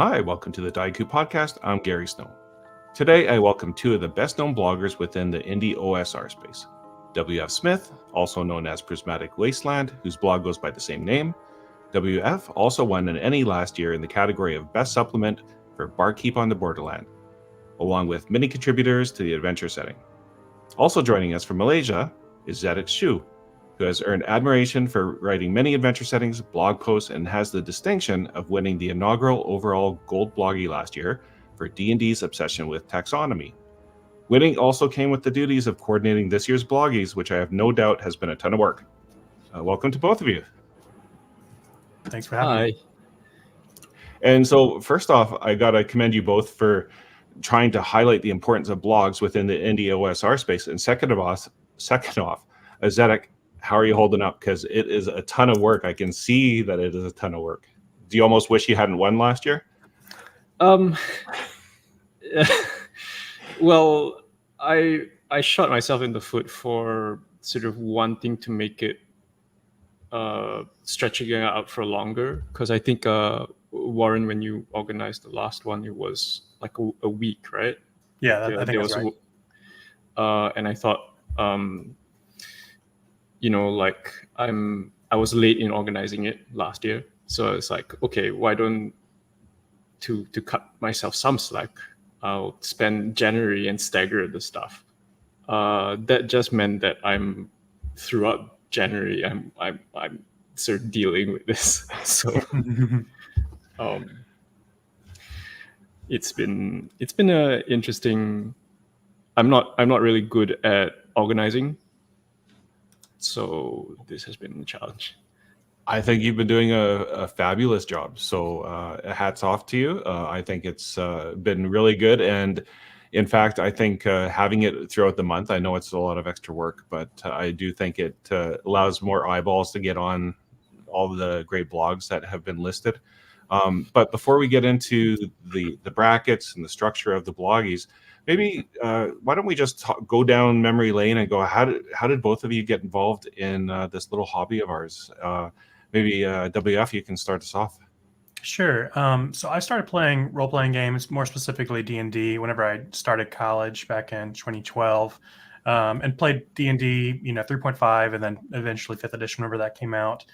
Hi, welcome to the Dieku podcast. I'm Gary Snow. Today, I welcome two of the best-known bloggers within the indie OSR space. WF Smith, also known as Prismatic Wasteland, whose blog goes by the same name. WF also won an Ennie last year in the category of Best Supplement for Barkeep on the Borderland, along with many contributors to the adventure setting. Also joining us from Malaysia is Zedeck Siew, who has earned admiration for writing many adventure settings, blog posts, and has the distinction of winning the inaugural overall Gold Bloggie last year for D&D's obsession with taxonomy. Winning also came with the duties of coordinating this year's Bloggies, which I have no doubt has been a ton of work. Welcome to both of you. Thanks for having me. And so first off, I got to commend you both for trying to highlight the importance of blogs within the indie OSR space. And second off, Zedeck, how are you holding up? Because it is a ton of work. I can see that it is a ton of work. Do you almost wish you hadn't won last year? Well, I shot myself in the foot for sort of wanting to make it stretching it out for longer, because I think Warren, when you organized the last one, it was like a week, right? Yeah, I think that's right. And I thought, I was late in organizing it last year, so it's like, okay, why don't to cut myself some slack, I'll spend January and stagger the stuff. That just meant that throughout January, I'm sort of dealing with this. So it's been a interesting. I'm not really good at organizing, so this has been a challenge. I think you've been doing a fabulous job. So hats off to you. I think it's been really good. And in fact, I think having it throughout the month, I know it's a lot of extra work, but I do think it allows more eyeballs to get on all the great blogs that have been listed. But before we get into the brackets and the structure of the bloggies, maybe why don't we just go down memory lane and go, how did both of you get involved in this little hobby of ours? Maybe WF, you can start us off. Sure. So I started playing role-playing games, more specifically D&D, whenever I started college back in 2012, and played D&D, 3.5, and then eventually 5th edition whenever that came out,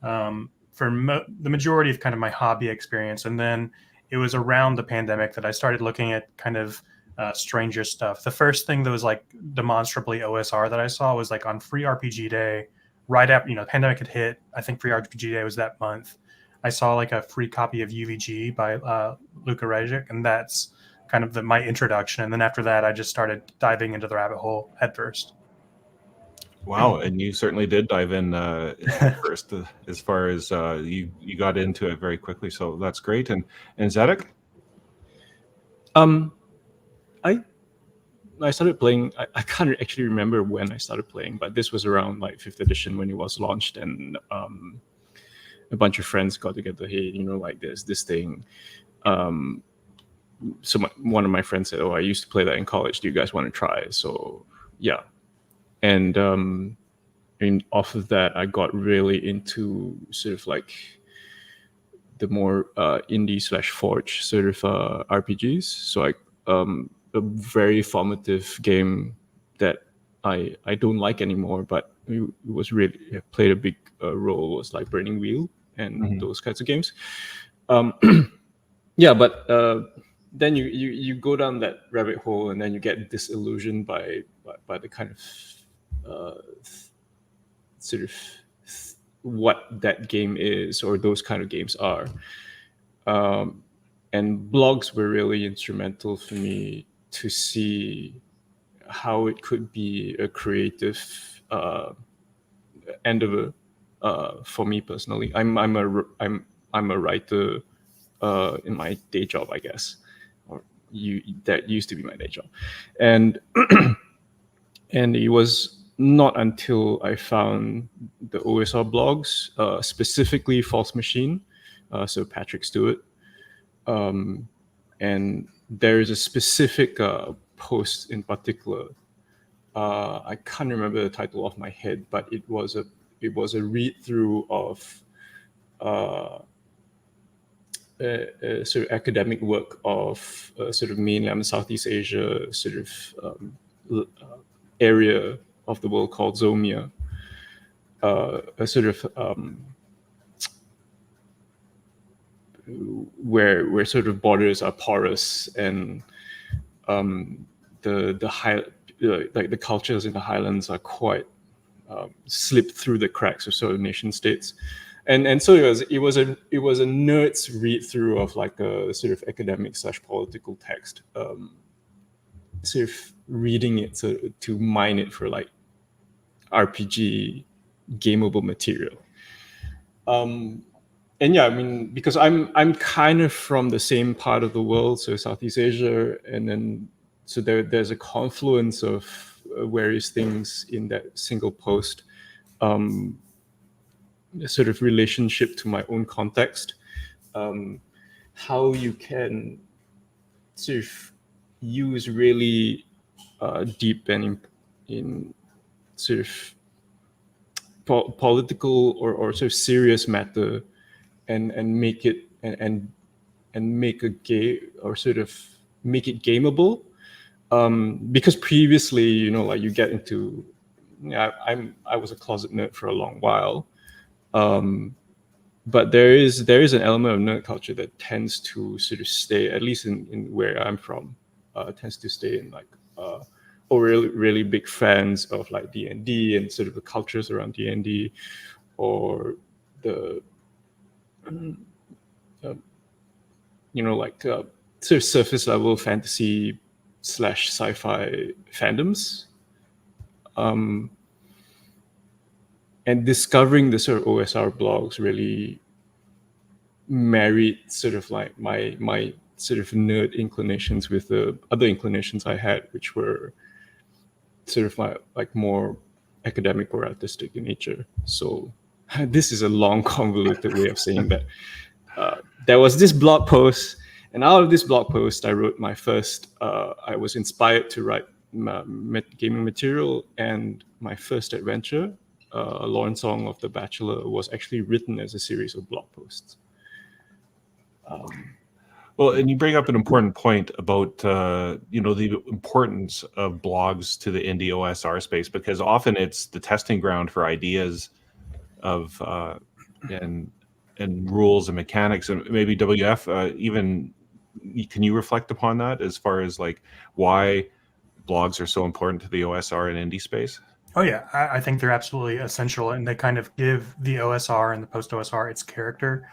for the majority of kind of my hobby experience. And then it was around the pandemic that I started looking at kind of stranger stuff. The first thing that was like demonstrably OSR that I saw was like on Free RPG Day, right after, the pandemic had hit. I think Free RPG Day was that month. I saw like a free copy of UVG by Luka Rejic, and that's kind of my introduction. And then after that, I just started diving into the rabbit hole headfirst. Wow, and you certainly did dive in first, as far as you got into it very quickly. So that's great. And Zedeck? I started playing. I can't actually remember when I started playing, but this was around like 5th edition when it was launched, and a bunch of friends got together. Hey, like this thing. So one of my friends said, "Oh, I used to play that in college. Do you guys want to try?" So yeah, and off of that, I got really into sort of like the more indie/forge sort of RPGs. So a very formative game that I don't like anymore, but it was really played a big role, was like Burning Wheel and those kinds of games. Yeah, but then you go down that rabbit hole, and then you get disillusioned by the kind of sort of what that game is, or those kind of games are. And blogs were really instrumental for me to see how it could be a creative endeavor for me personally. I'm a writer in my day job, I guess, that used to be my day job, and and it was not until I found the OSR blogs, specifically False Machine, so Patrick Stewart, and there is a specific post in particular. I can't remember the title off my head, but it was a read through of sort of academic work of sort of mainland Southeast Asia sort of area of the world called Zomia, a sort of where sort of borders are porous, and the high like the cultures in the highlands are quite slipped through the cracks of sort of nation states. And so it was a nerd's read through of like a sort of academic / political text, sort of reading it to mine it for like RPG gameable material. And yeah, I mean, because I'm kind of from the same part of the world, so Southeast Asia, and then so there's a confluence of various things in that single post. A sort of relationship to my own context, how you can sort of use really deep and in sort of political or sort of serious matter, and make it and make a game, or sort of make it gameable, because previously, you know, like you get into, I was a closet nerd for a long while. But there is an element of nerd culture that tends to sort of stay, at least in where I'm from, tends to stay in like or really big fans of like D&D and sort of the cultures around D&D, or the you know, like sort of surface level fantasy / sci-fi fandoms. And discovering the sort of OSR blogs really married sort of like my sort of nerd inclinations with the other inclinations I had, which were sort of like more academic or artistic in nature. So this is a long, convoluted way of saying that there was this blog post, and out of this blog post, I wrote my first. I was inspired to write gaming material, and my first adventure, Lauren Song of The Bachelor, was actually written as a series of blog posts. Well, and you bring up an important point about you know, the importance of blogs to the indie OSR space, because often it's the testing ground for ideas of and rules and mechanics, and maybe WF even can you reflect upon that as far as like why blogs are so important to the OSR and indie space? Oh yeah, I think they're absolutely essential, and they kind of give the OSR and the post OSR its character.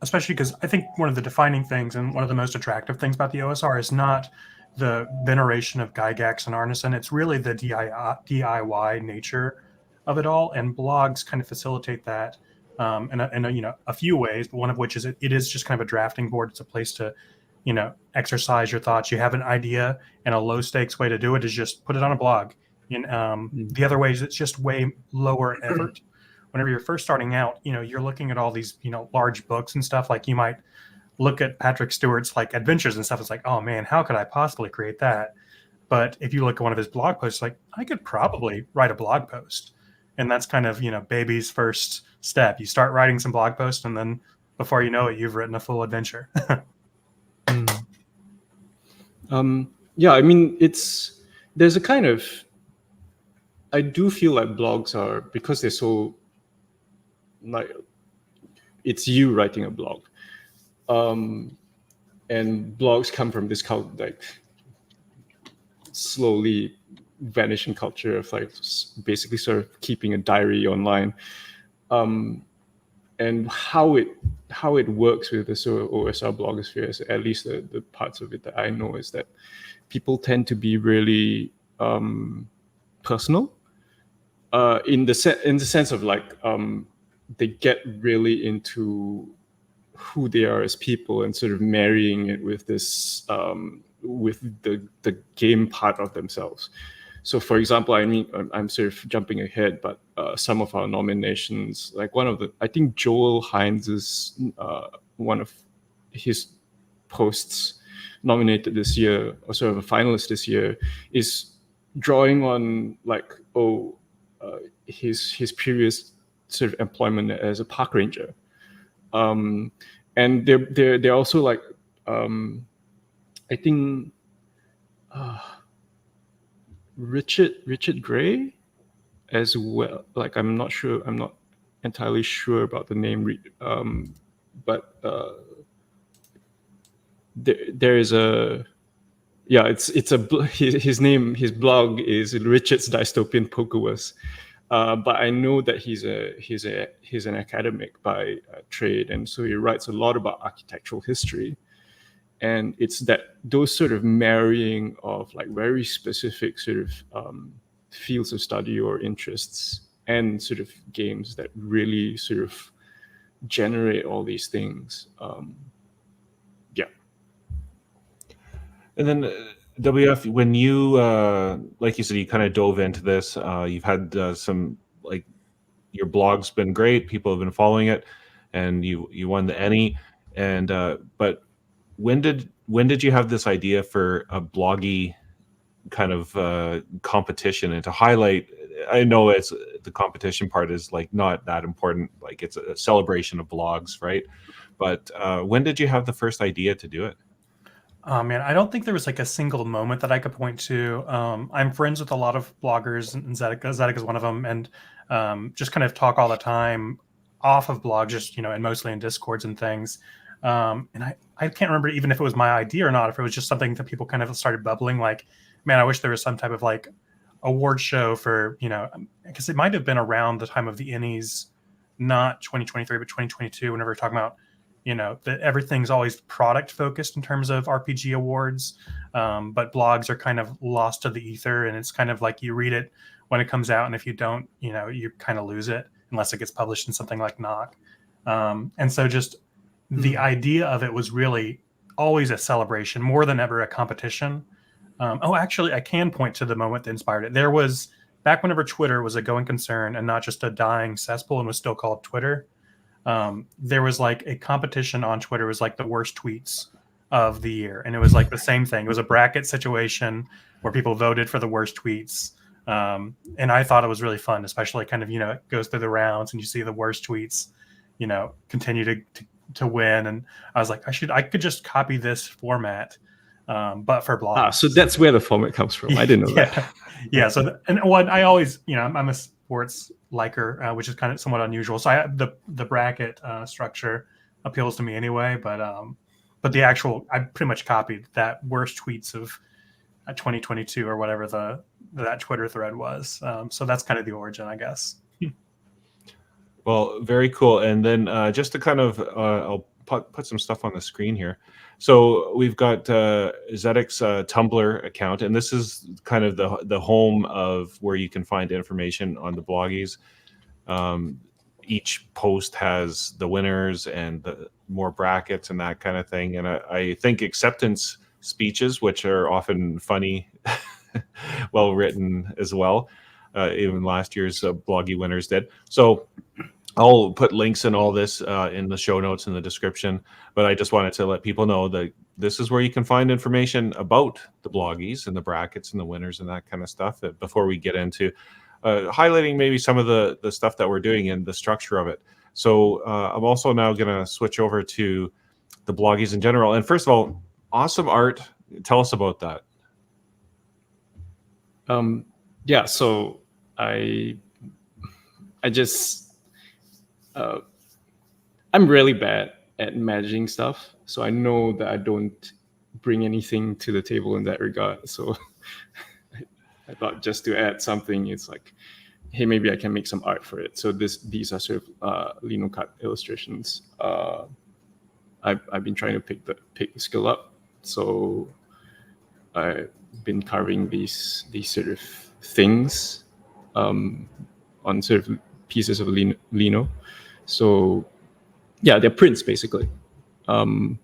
Especially because I think one of the defining things and one of the most attractive things about the OSR is not the veneration of Gygax and Arneson. It's really the DIY nature of it all, and blogs kind of facilitate that in a, you know, a few ways. But one of which is it is just kind of a drafting board. It's a place to, you know, exercise your thoughts. You have an idea, and a low stakes way to do it is just put it on a blog. And the other way is it's just way lower effort. Whenever you're first starting out, you know, you're looking at all these, you know, large books and stuff. Like you might look at Patrick Stewart's like adventures and stuff. It's like, oh man, how could I possibly create that? But if you look at one of his blog posts, like I could probably write a blog post. And that's kind of, you know, baby's first step. You start writing some blog posts, and then before you know it, you've written a full adventure. Yeah, I mean, there's a kind of, I do feel like blogs are, because they're so, like, it's you writing a blog, and blogs come from this like slowly vanishing culture of like basically sort of keeping a diary online, and how it works with the sort of OSR blogosphere, is, at least the parts of it that I know, is that people tend to be really personal, in the sense of like they get really into who they are as people, and sort of marrying it with this with the game part of themselves. So for example, I mean, I'm sort of jumping ahead, but some of our nominations, like one of the, I think Joel Hines' one of his posts nominated this year, or sort of a finalist this year, is drawing on like his previous sort of employment as a park ranger, and they're also like I think Richard Gray as well. Like I'm not entirely sure about the name, but there is a his blog is Richard's Dystopian Pokeverse. But I know that he's an academic by trade, and so he writes a lot about architectural history. And it's those sort of marrying of like very specific sort of fields of study or interests and sort of games that really sort of generate all these things. And then WF, when you, like you said, you kind of dove into this, you've had some, like, your blog's been great, people have been following it, and you won the Ennie. And but when did you have this idea for a bloggy kind of competition, and to highlight? I know it's the competition part is like not that important, like it's a celebration of blogs, right? But when did you have the first idea to do it? Man, I don't think there was like a single moment that I could point to. I'm friends with a lot of bloggers, and Zedeck is one of them, and just kind of talk all the time off of blogs, just and mostly in Discords and things. And I can't remember even if it was my idea or not, if it was just something that people kind of started bubbling. Like, man, I wish there was some type of like award show for because it might have been around the time of the Ennies, not 2023 but 2022. Whenever we're talking about that everything's always product focused in terms of RPG awards, but blogs are kind of lost to the ether, and it's kind of like you read it when it comes out, and if you don't, you kind of lose it unless it gets published in something like Knock. And so just the idea of it was really always a celebration more than ever a competition. Actually, I can point to the moment that inspired it. There was back whenever Twitter was a going concern and not just a dying cesspool and was still called Twitter. There was like a competition on Twitter. It was like the worst tweets of the year, and it was like the same thing. It was a bracket situation where people voted for the worst tweets, and I thought it was really fun, especially kind of it goes through the rounds and you see the worst tweets continue to win. And I was like, I could just copy this format, but for blogs. So that's where the format comes from. I didn't know that. Yeah. So and what I always I'm a sports liker, which is kind of somewhat unusual. So the bracket structure appeals to me anyway, but the actual, I pretty much copied that worst tweets of 2022 or whatever that Twitter thread was. So that's kind of the origin, I guess. Well, very cool. And then just to kind of, I'll put some stuff on the screen here. So we've got Zedeck's Tumblr account, and this is kind of the home of where you can find information on the bloggies. Each post has the winners and the more brackets and that kind of thing. And I think acceptance speeches, which are often funny, well written as well. Even last year's bloggy winners did. So I'll put links in all this in the show notes in the description, but I just wanted to let people know that this is where you can find information about the bloggies and the brackets and the winners and that kind of stuff before we get into highlighting maybe some of the stuff that we're doing and the structure of it. So I'm also now going to switch over to the bloggies in general. And first of all, awesome art. Tell us about that. Yeah, so I just I'm really bad at managing stuff, so I know that I don't bring anything to the table in that regard. So I thought just to add something, it's like, hey, maybe I can make some art for it. So these are sort of Lino cut illustrations. I've been trying to pick the skill up, so I've been carving these sort of things on sort of pieces of Lino. So yeah, they're prints basically. And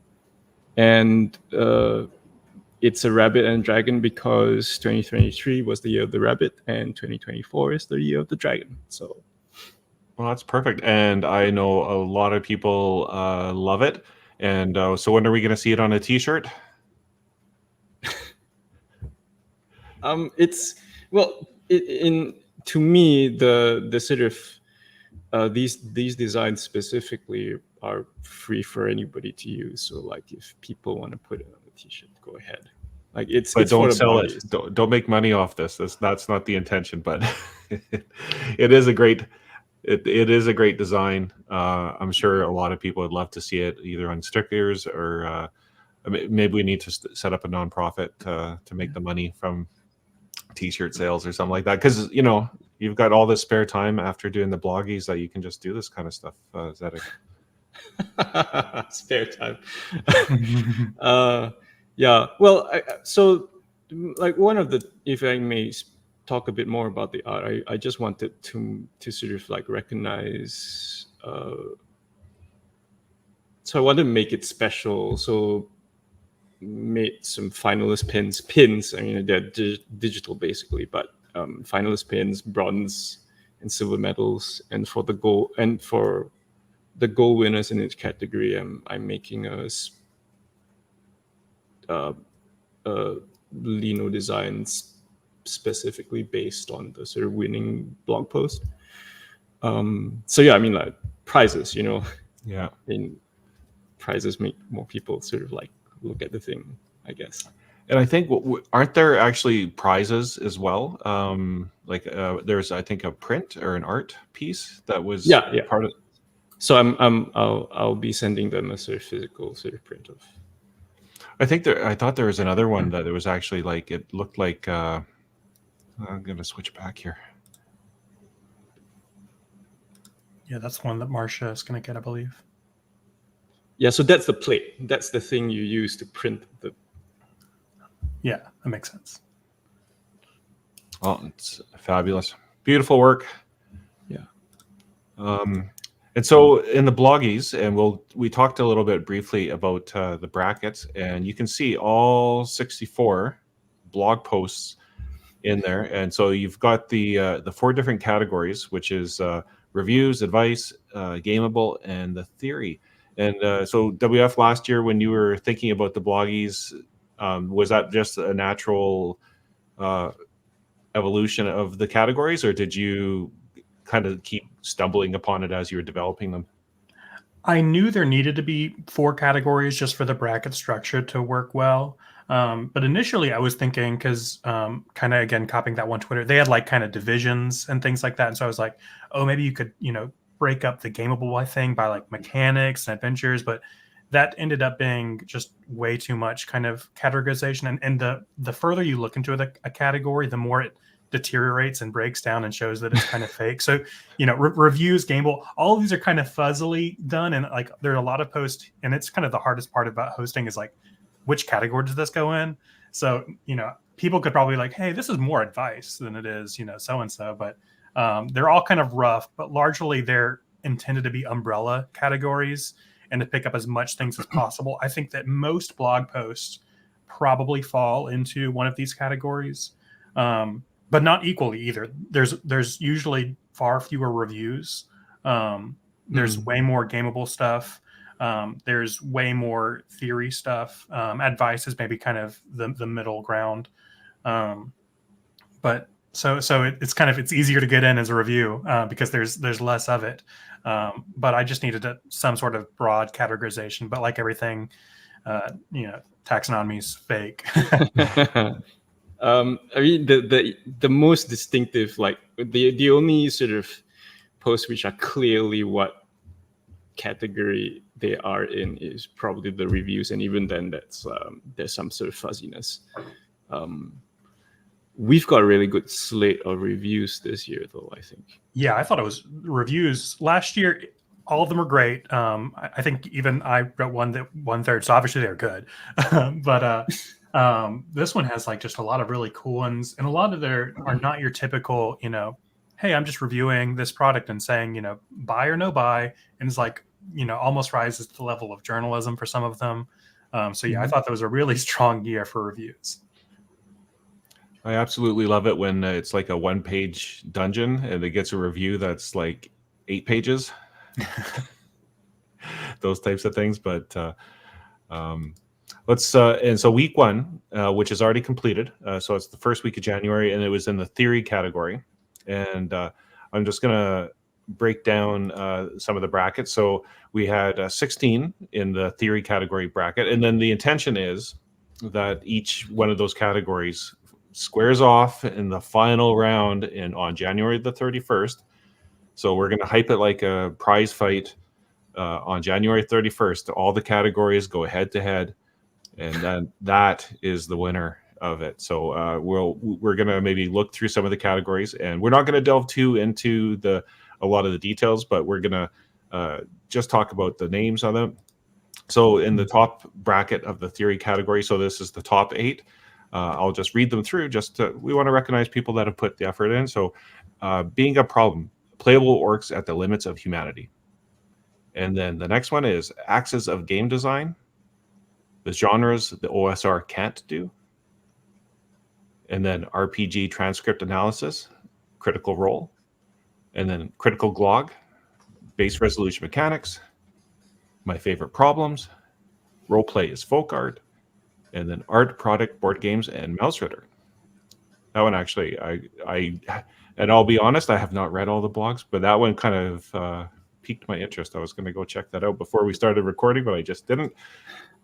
it's a rabbit and dragon because 2023 was the year of the rabbit and 2024 is the year of the dragon. So, well, that's perfect. And I know a lot of people love it. And so when are we going to see it on a t-shirt? To me, the sort of these designs specifically are free for anybody to use. So like if people want to put it on a t-shirt, go ahead. Like it's But it's don't for the sell it. bloggies. Don't make money off this. That's not the intention. But it is a great it is a great design. I'm sure a lot of people would love to see it either on stickers or maybe we need to set up a nonprofit to make the money from t-shirt sales or something like that. Because you've got all this spare time after doing the bloggies that you can just do this kind of stuff. Zedeck. Spare time. Yeah. Well, so like one of the, if I may talk a bit more about the art, I just wanted to sort of like recognize. So I wanted to make it special. So made some finalist pins. I mean, they're digital basically, but finalist pins, bronze and silver medals, and for the gold winners in each category, I'm making a Lino designs specifically based on the sort of winning blog post. So yeah, I mean, like prizes, Yeah. I mean, prizes make more people sort of like look at the thing, I guess. And I think aren't there actually prizes as well? There's I think a print or an art piece that was part of. So I'll be sending them a sort of physical sort of print of. I thought there was another one that it was actually like it looked like. I'm gonna switch back here. Yeah, that's one that Marsha is gonna get, I believe. Yeah, so that's the plate. That's the thing you use to print the. Yeah, that makes sense. Oh, it's fabulous, beautiful work. Yeah. And so in the bloggies, and we talked a little bit briefly about the brackets, and you can see all 64 blog posts in there. And so you've got the 4 different categories, which is reviews, advice, gameable, and the theory. And so WF, last year when you were thinking about the bloggies, was that just a natural evolution of the categories, or did you kind of keep stumbling upon it as you were developing them? I knew there needed to be 4 categories just for the bracket structure to work well. But initially I was thinking, because kind of, again, copying that one Twitter, they had like kind of divisions and things like that. And so I was like, oh, maybe you could, break up the gameable thing by like mechanics and adventures. But that ended up being just way too much kind of categorization. And the further you look into a category, the more it deteriorates and breaks down and shows that it's kind of fake. So, reviews, gameable, all of these are kind of fuzzily done. And like, there are a lot of posts, and it's kind of the hardest part about hosting is like, which category does this go in? So, people could probably like, hey, this is more advice than it is, so-and-so, but they're all kind of rough, but largely they're intended to be umbrella categories and to pick up as much things as possible. I think that most blog posts probably fall into one of these categories. But not equally either. There's usually far fewer reviews. There's way more gameable stuff. There's way more theory stuff. Advice is maybe kind of the middle ground. But so it's easier to get in as a review because there's less of it. But I just needed some sort of broad categorization. But like everything, taxonomy is fake. I mean, the most distinctive, like the only sort of posts which are clearly what category they are in is probably the reviews, and even then, that's there's some sort of fuzziness. We've got a really good slate of reviews this year, though, I think. Yeah, I thought it was reviews last year. All of them are great. I think even I wrote one that 1/3, so obviously they're good. But this one has like just a lot of really cool ones, and a lot of there are not your typical, hey, I'm just reviewing this product and saying, buy or no buy, and it's like, almost rises to the level of journalism for some of them. So yeah, I thought that was a really strong year for reviews. I absolutely love it when it's like a 1-page dungeon and it gets a review that's like 8 pages. Those types of things. But let's and so week 1, which is already completed. So it's the first week of January, and it was in the theory category. And I'm just gonna break down some of the brackets. So we had 16 in the theory category bracket, and then the intention is that each one of those categories squares off in the final round on January the 31st. So we're going to hype it like a prize fight on January 31st. All the categories go head to head, and then that is the winner of it. So we're going to maybe look through some of the categories, and we're not going to delve too into a lot of the details, but we're going to just talk about the names of them. So in the top bracket of the theory category, so this is the top 8. I'll just read them through. We want to recognize people that have put the effort in. So being a problem, playable orcs at the limits of humanity. And then the next one is axes of game design, the genres the OSR can't do. And then RPG transcript analysis, critical role. And then critical glog, base resolution mechanics, my favorite problems, roleplay is folk art, and then art, product, board games, and mouse ritter. That one actually, and I'll be honest, I have not read all the blogs, but that one kind of piqued my interest. I was going to go check that out before we started recording, but I just didn't.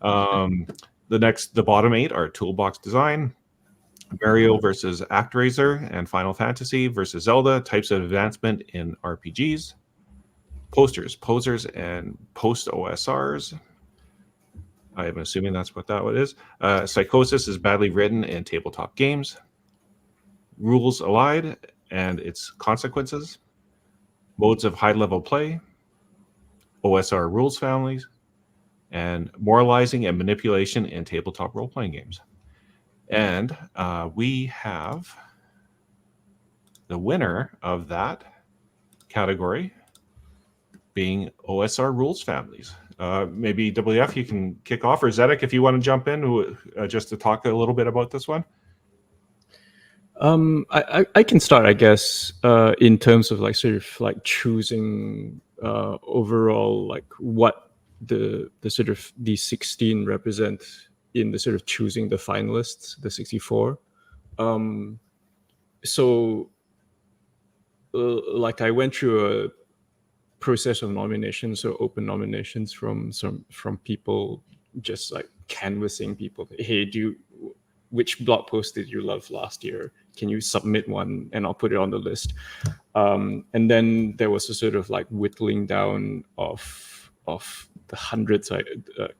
The bottom 8 are toolbox design, Mario versus ActRaiser, and Final Fantasy versus Zelda, types of advancement in RPGs, posters, posers, and post OSRs. I am assuming that's what that one is. Psychosis is badly written in tabletop games. Rules allied and its consequences. Modes of high-level play. OSR rules families. And moralizing and manipulation in tabletop role-playing games. And we have the winner of that category being OSR rules families. Maybe WF, you can kick off, or Zedeck, if you want to jump in just to talk a little bit about this one. I can start, I guess, in terms of like sort of like choosing overall like what the sort of these 16 represent in the sort of choosing the finalists, the 64. Like I went through a process of nominations or open nominations from people, just like canvassing people. Hey, which blog post did you love last year? Can you submit one and I'll put it on the list? And then there was a sort of like whittling down of the hundreds, the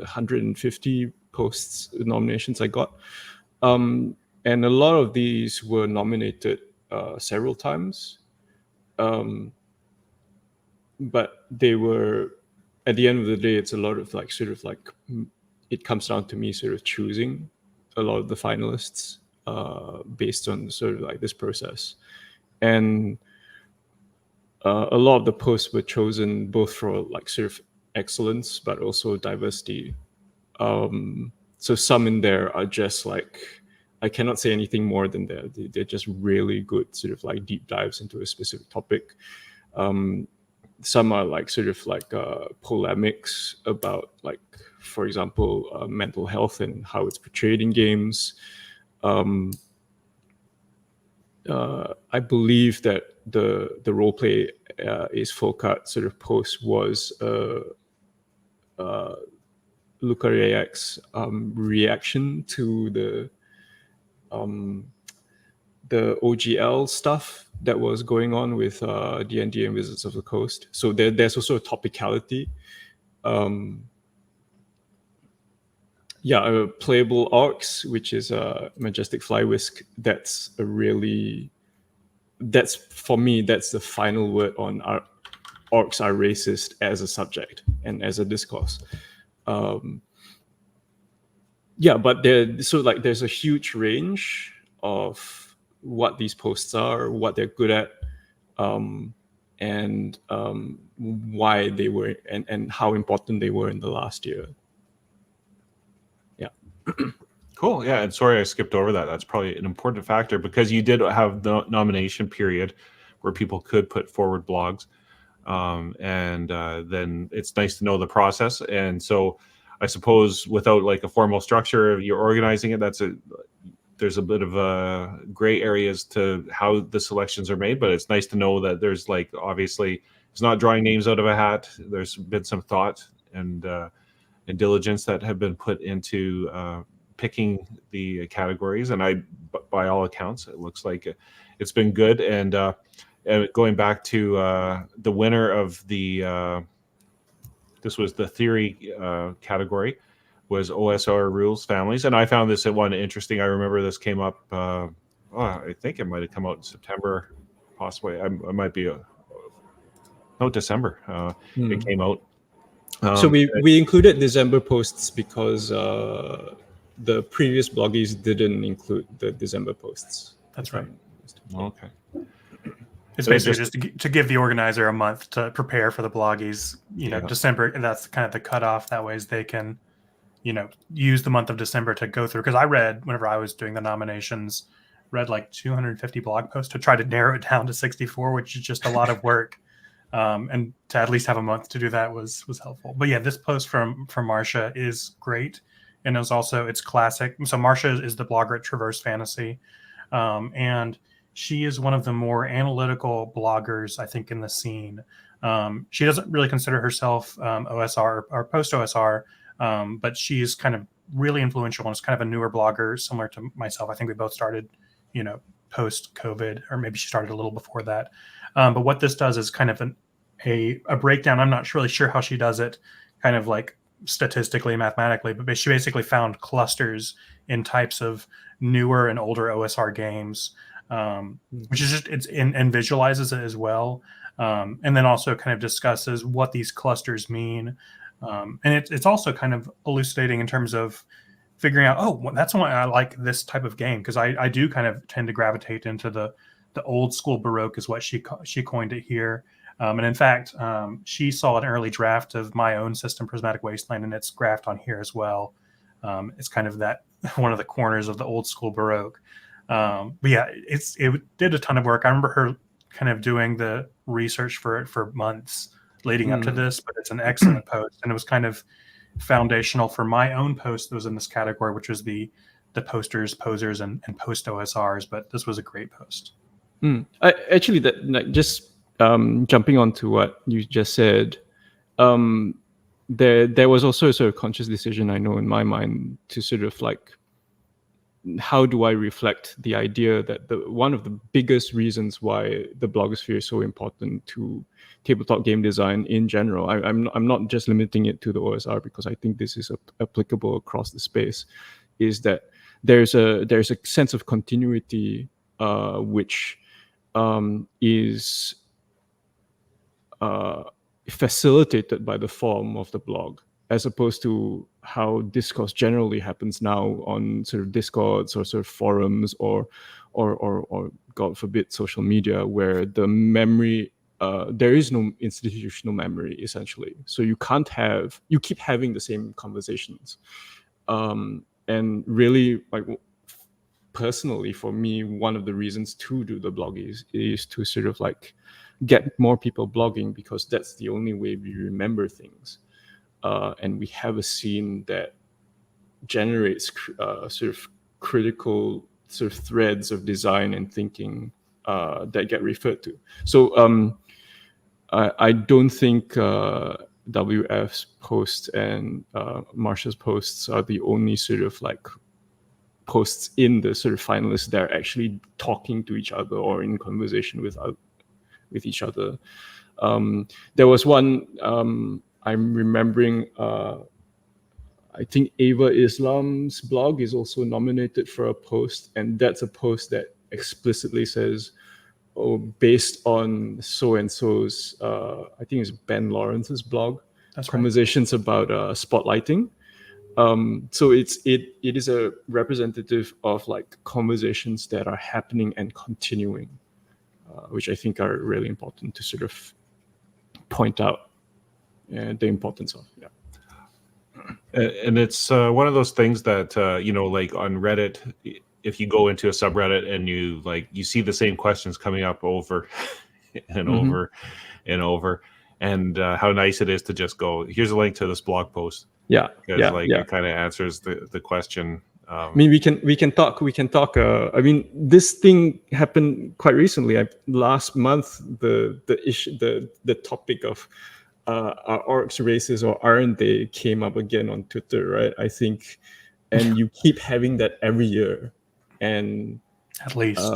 150 posts nominations I got. And a lot of these were nominated several times. But they were, at the end of the day, it's a lot of like sort of like, it comes down to me sort of choosing a lot of the finalists based on sort of like this process. And a lot of the posts were chosen both for like sort of excellence, but also diversity. So some in there are just like, I cannot say anything more than that. They're just really good sort of like deep dives into a specific topic. Some are like sort of like polemics about, like, for example, mental health and how it's portrayed in games. I believe that the roleplay is folk art sort of post was Luca Rayak's reaction to the OGL stuff that was going on with D&D and Wizards of the Coast. So there's also a topicality. Playable orcs, which is a Majestic Flywisk. That's for me, that's the final word on orcs are racist as a subject and as a discourse. But there's a huge range of what these posts are, what they're good at, and why they were and how important they were in the last year. Yeah. Cool. Yeah, and sorry I skipped over that. That's probably an important factor because you did have the nomination period where people could put forward blogs, and then it's nice to know the process. And so I suppose without like a formal structure, you're organizing it. there's a bit of gray areas to how the selections are made, but it's nice to know that there's like, obviously it's not drawing names out of a hat. There's been some thought and diligence that have been put into picking the categories, and by all accounts, it looks like it's been good. And going back to the winner of this was the theory category, was OSR rules families, and I found this one interesting. I remember this came up. I think it might have come out in September, possibly. I might be December. It came out. So we included December posts because the previous bloggies didn't include the December posts. That's right. Okay. It's basically just to give the organizer a month to prepare for the bloggies. December, that's kind of the cutoff. That way they can, use the month of December to go through. Because I read, whenever I was doing the nominations, read like 250 blog posts to try to narrow it down to 64, which is just a lot of work. And to at least have a month to do that was helpful. But yeah, this post from Marsha is great. And it's classic. So Marsha is the blogger at Traverse Fantasy. And she is one of the more analytical bloggers, I think, in the scene. She doesn't really consider herself OSR or post-OSR, but she's kind of really influential and is kind of a newer blogger, similar to myself. I think we both started, post-COVID, or maybe she started a little before that. But what this does is kind of a breakdown. I'm not really sure how she does it, kind of like statistically, mathematically, but she basically found clusters in types of newer and older OSR games, which is and visualizes it as well. And then also kind of discusses what these clusters mean. And it's also kind of elucidating in terms of figuring out, that's why I like this type of game, because I do kind of tend to gravitate into the old school Baroque is what she coined it here. And in fact, she saw an early draft of my own system, Prismatic Wasteland, and it's graphed on here as well. It's kind of that one of the corners of the old school Baroque. But yeah, it did a ton of work. I remember her kind of doing the research for it for months leading up to this, but it's an excellent post. And it was kind of foundational for my own post that was in this category, which was the posters, posers, and post OSRs. But this was a great post. Actually, just jumping onto what you just said, there was also a sort of conscious decision, I know, in my mind, to sort of like, how do I reflect the idea that one of the biggest reasons why the blogosphere is so important to tabletop game design in general, I'm not just limiting it to the OSR, because I think this is applicable across the space, is that there's a sense of continuity which is facilitated by the form of the blog, as opposed to how discourse generally happens now on sort of Discords or sort of forums or God forbid social media, where the memory, there is no institutional memory essentially. So you keep having the same conversations. And really, like, personally for me, one of the reasons to do the bloggies is to sort of like get more people blogging, because that's the only way we remember things. And we have a scene that generates sort of critical sort of threads of design and thinking that get referred to. So I don't think WF's posts and Marsha's posts are the only sort of like posts in the sort of finalists that are actually talking to each other or in conversation with each other. There was one I'm remembering, I think Ava Islam's blog is also nominated for a post, and that's a post that explicitly says, based on so-and-so's, I think it's Ben Lawrence's blog, That's conversations about spotlighting. So it is a representative of like conversations that are happening and continuing, which I think are really important to sort of point out the importance of. Yeah. And it's one of those things that like on Reddit, if you go into a subreddit and you see the same questions coming up over and over and over, and how nice it is to just go, here's a link to this blog post. Yeah, because it kind of answers the question I mean, we can talk. I mean, this thing happened quite recently. Last month, the topic of are orcs racist or aren't they came up again on Twitter, right? I think, and you keep having that every year, and At least.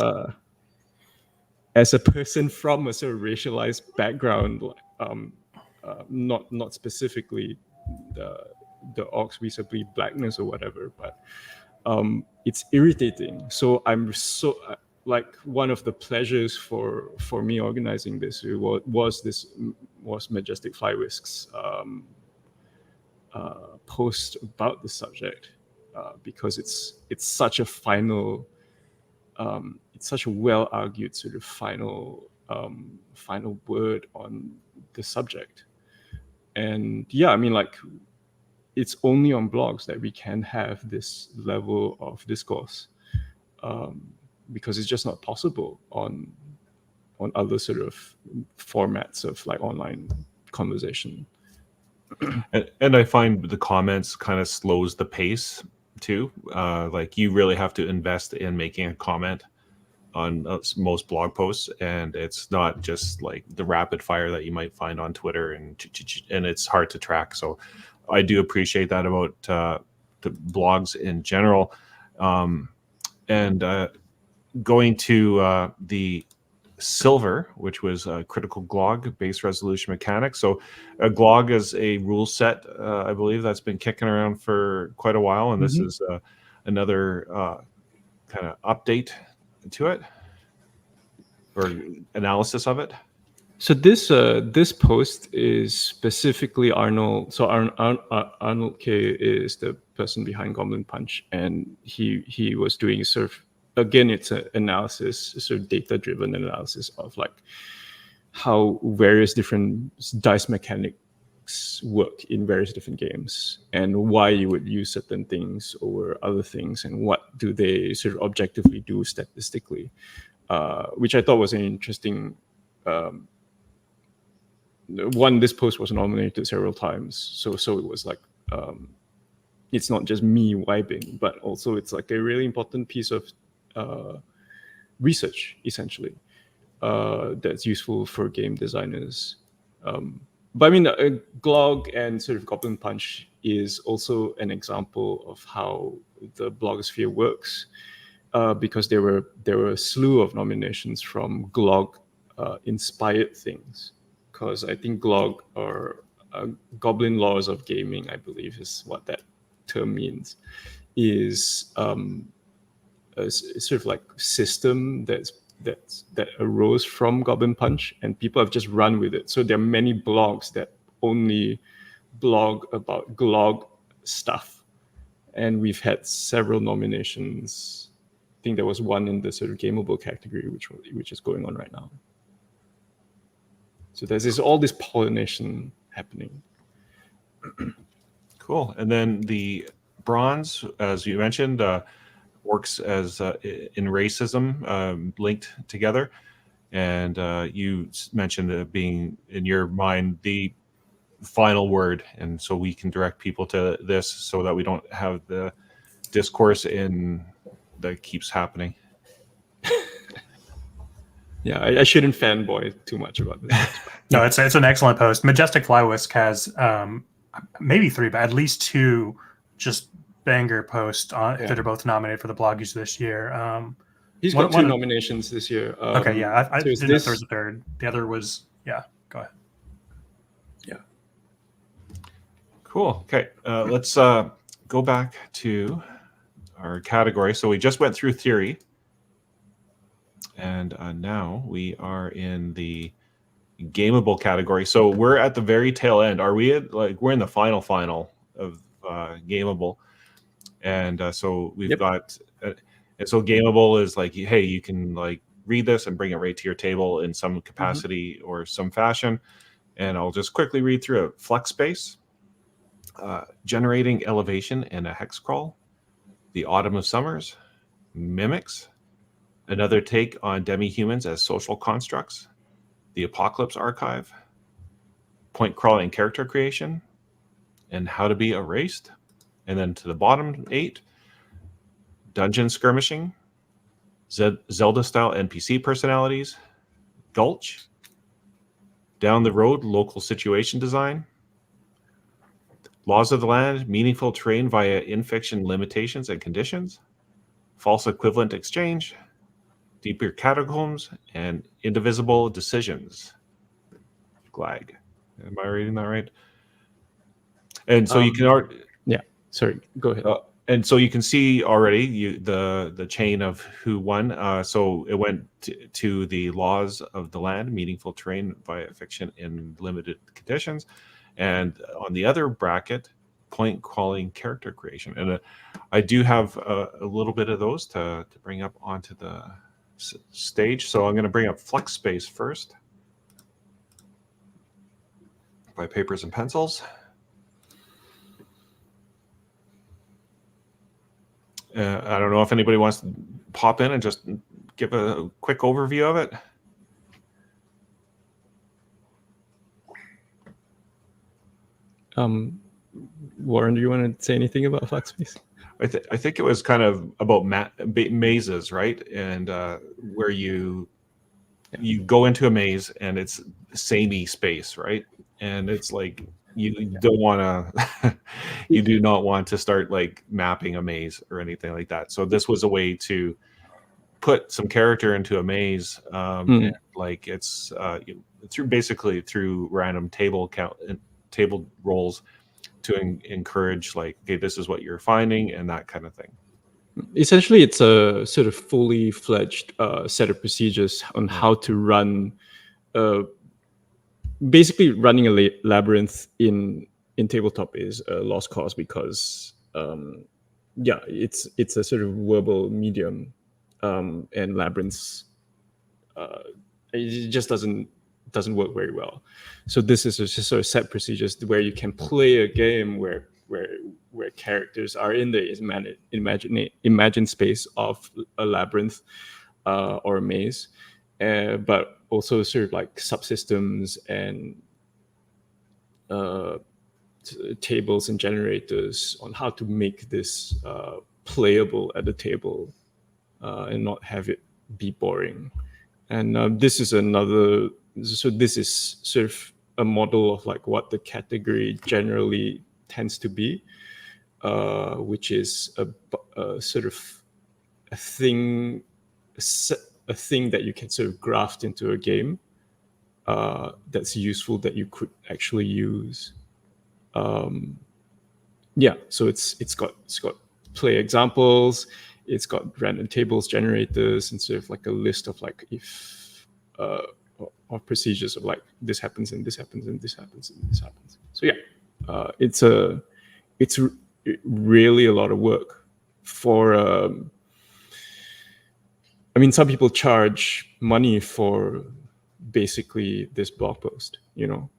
As a person from a sort of racialized background, not specifically the orcs vis-a-vis blackness or whatever, but it's irritating. So I'm so like one of the pleasures for me organizing this was Majestic Flywisk's post about the subject, because it's such a final, it's such a well argued sort of final word on the subject. And yeah, I mean, like, it's only on blogs that we can have this level of discourse, because it's just not possible on other sort of formats of like online conversation. And I find the comments kind of slows the pace too. Like, you really have to invest in making a comment on most blog posts, and it's not just like the rapid fire that you might find on Twitter, and it's hard to track. So I do appreciate that about the blogs in general. And going to the silver, which was critical Glog base resolution mechanics. So Glog is a rule set, I believe, that's been kicking around for quite a while, and this is another kind of update to it, or analysis of it. So this post is specifically Arnold. So Arnold K is the person behind Goblin Punch, and he was doing sort of, again, it's an analysis, sort of data-driven analysis of like how various different dice mechanics work in various different games, and why you would use certain things over other things, and what do they sort of objectively do statistically, which I thought was an interesting one. This post was nominated several times, so it was like, it's not just me vibing, but also it's like a really important piece of research, essentially, that's useful for game designers. But I mean, Glog and sort of Goblin Punch is also an example of how the blogosphere works, because there were a slew of nominations from Glog inspired things. Because I think Glog, or Goblin Laws of Gaming, I believe is what that term means, is a sort of like system that arose from Goblin Punch, and people have just run with it. So there are many blogs that only blog about Glog stuff, and we've had several nominations. I think there was one in the sort of Gameable category, which is going on right now. So there's all this pollination happening. Cool. And then the bronze, as you mentioned, works as in racism, linked together. And you mentioned being, in your mind, the final word. And so we can direct people to this so that we don't have the discourse that keeps happening. Yeah, I shouldn't fanboy too much about this. No, it's an excellent post. Majestic Flywisk has maybe 3, but at least 2 just banger posts that are both nominated for the Bloggies this year. He's got 2 nominations this year. Okay, yeah, I so didn't know if there was a third. The other was, yeah, go ahead. Yeah. Cool. Okay, let's go back to our category. So we just went through theory, and now we are in the gameable category. So we're at the very tail end. Are we we're in the final of gameable? And so we've got, and so gameable is like, hey, you can like read this and bring it right to your table in some capacity or some fashion. And I'll just quickly read through it. Flex space, generating elevation in a hex crawl, the Autumn of Summers, mimics, another take on demi-humans as social constructs, the Apocalypse Archive, point crawling character creation, and how to be erased. And then to the bottom 8, dungeon skirmishing, Zelda-style NPC personalities, Gulch, down the road local situation design, laws of the land, meaningful terrain via in-fiction limitations and conditions, false equivalent exchange, deeper catacombs, and indivisible decisions. Glag. Am I reading that right? And so you can yeah. Sorry, go ahead. And so you can see already the chain of who won. So it went to the laws of the land, meaningful terrain via fiction in limited conditions, and on the other bracket, point calling character creation. And I do have a little bit of those to bring up onto the stage. So I'm going to bring up Flux Space first by Papers and Pencils. I don't know if anybody wants to pop in and just give a quick overview of it. Warren, do you want to say anything about Flux Space? I think it was kind of about mazes, right? And where you go into a maze and it's samey space, right? And it's like you don't want to, you do not want to start like mapping a maze or anything like that. So this was a way to put some character into a maze, and like it's through random table rolls to encourage like, okay, this is what you're finding and that kind of thing. Essentially, it's a sort of fully fledged set of procedures on how to run. Basically, running a labyrinth in tabletop is a lost cause because, it's a sort of verbal medium, and labyrinths, it just doesn't work very well. So this is just sort of set procedures where you can play a game where characters are in the imagined space of a labyrinth or a maze, but also sort of like subsystems and tables and generators on how to make this playable at the table and not have it be boring. And this is another. So this is sort of a model of like what the category generally tends to be, which is a sort of a thing that you can sort of graft into a game that's useful, that you could actually use. So it's got play examples, it's got random tables, generators, and sort of like a list of like if of procedures of like this happens and this happens and this happens and this happens. So it's really a lot of work for. I mean, some people charge money for basically this blog post, and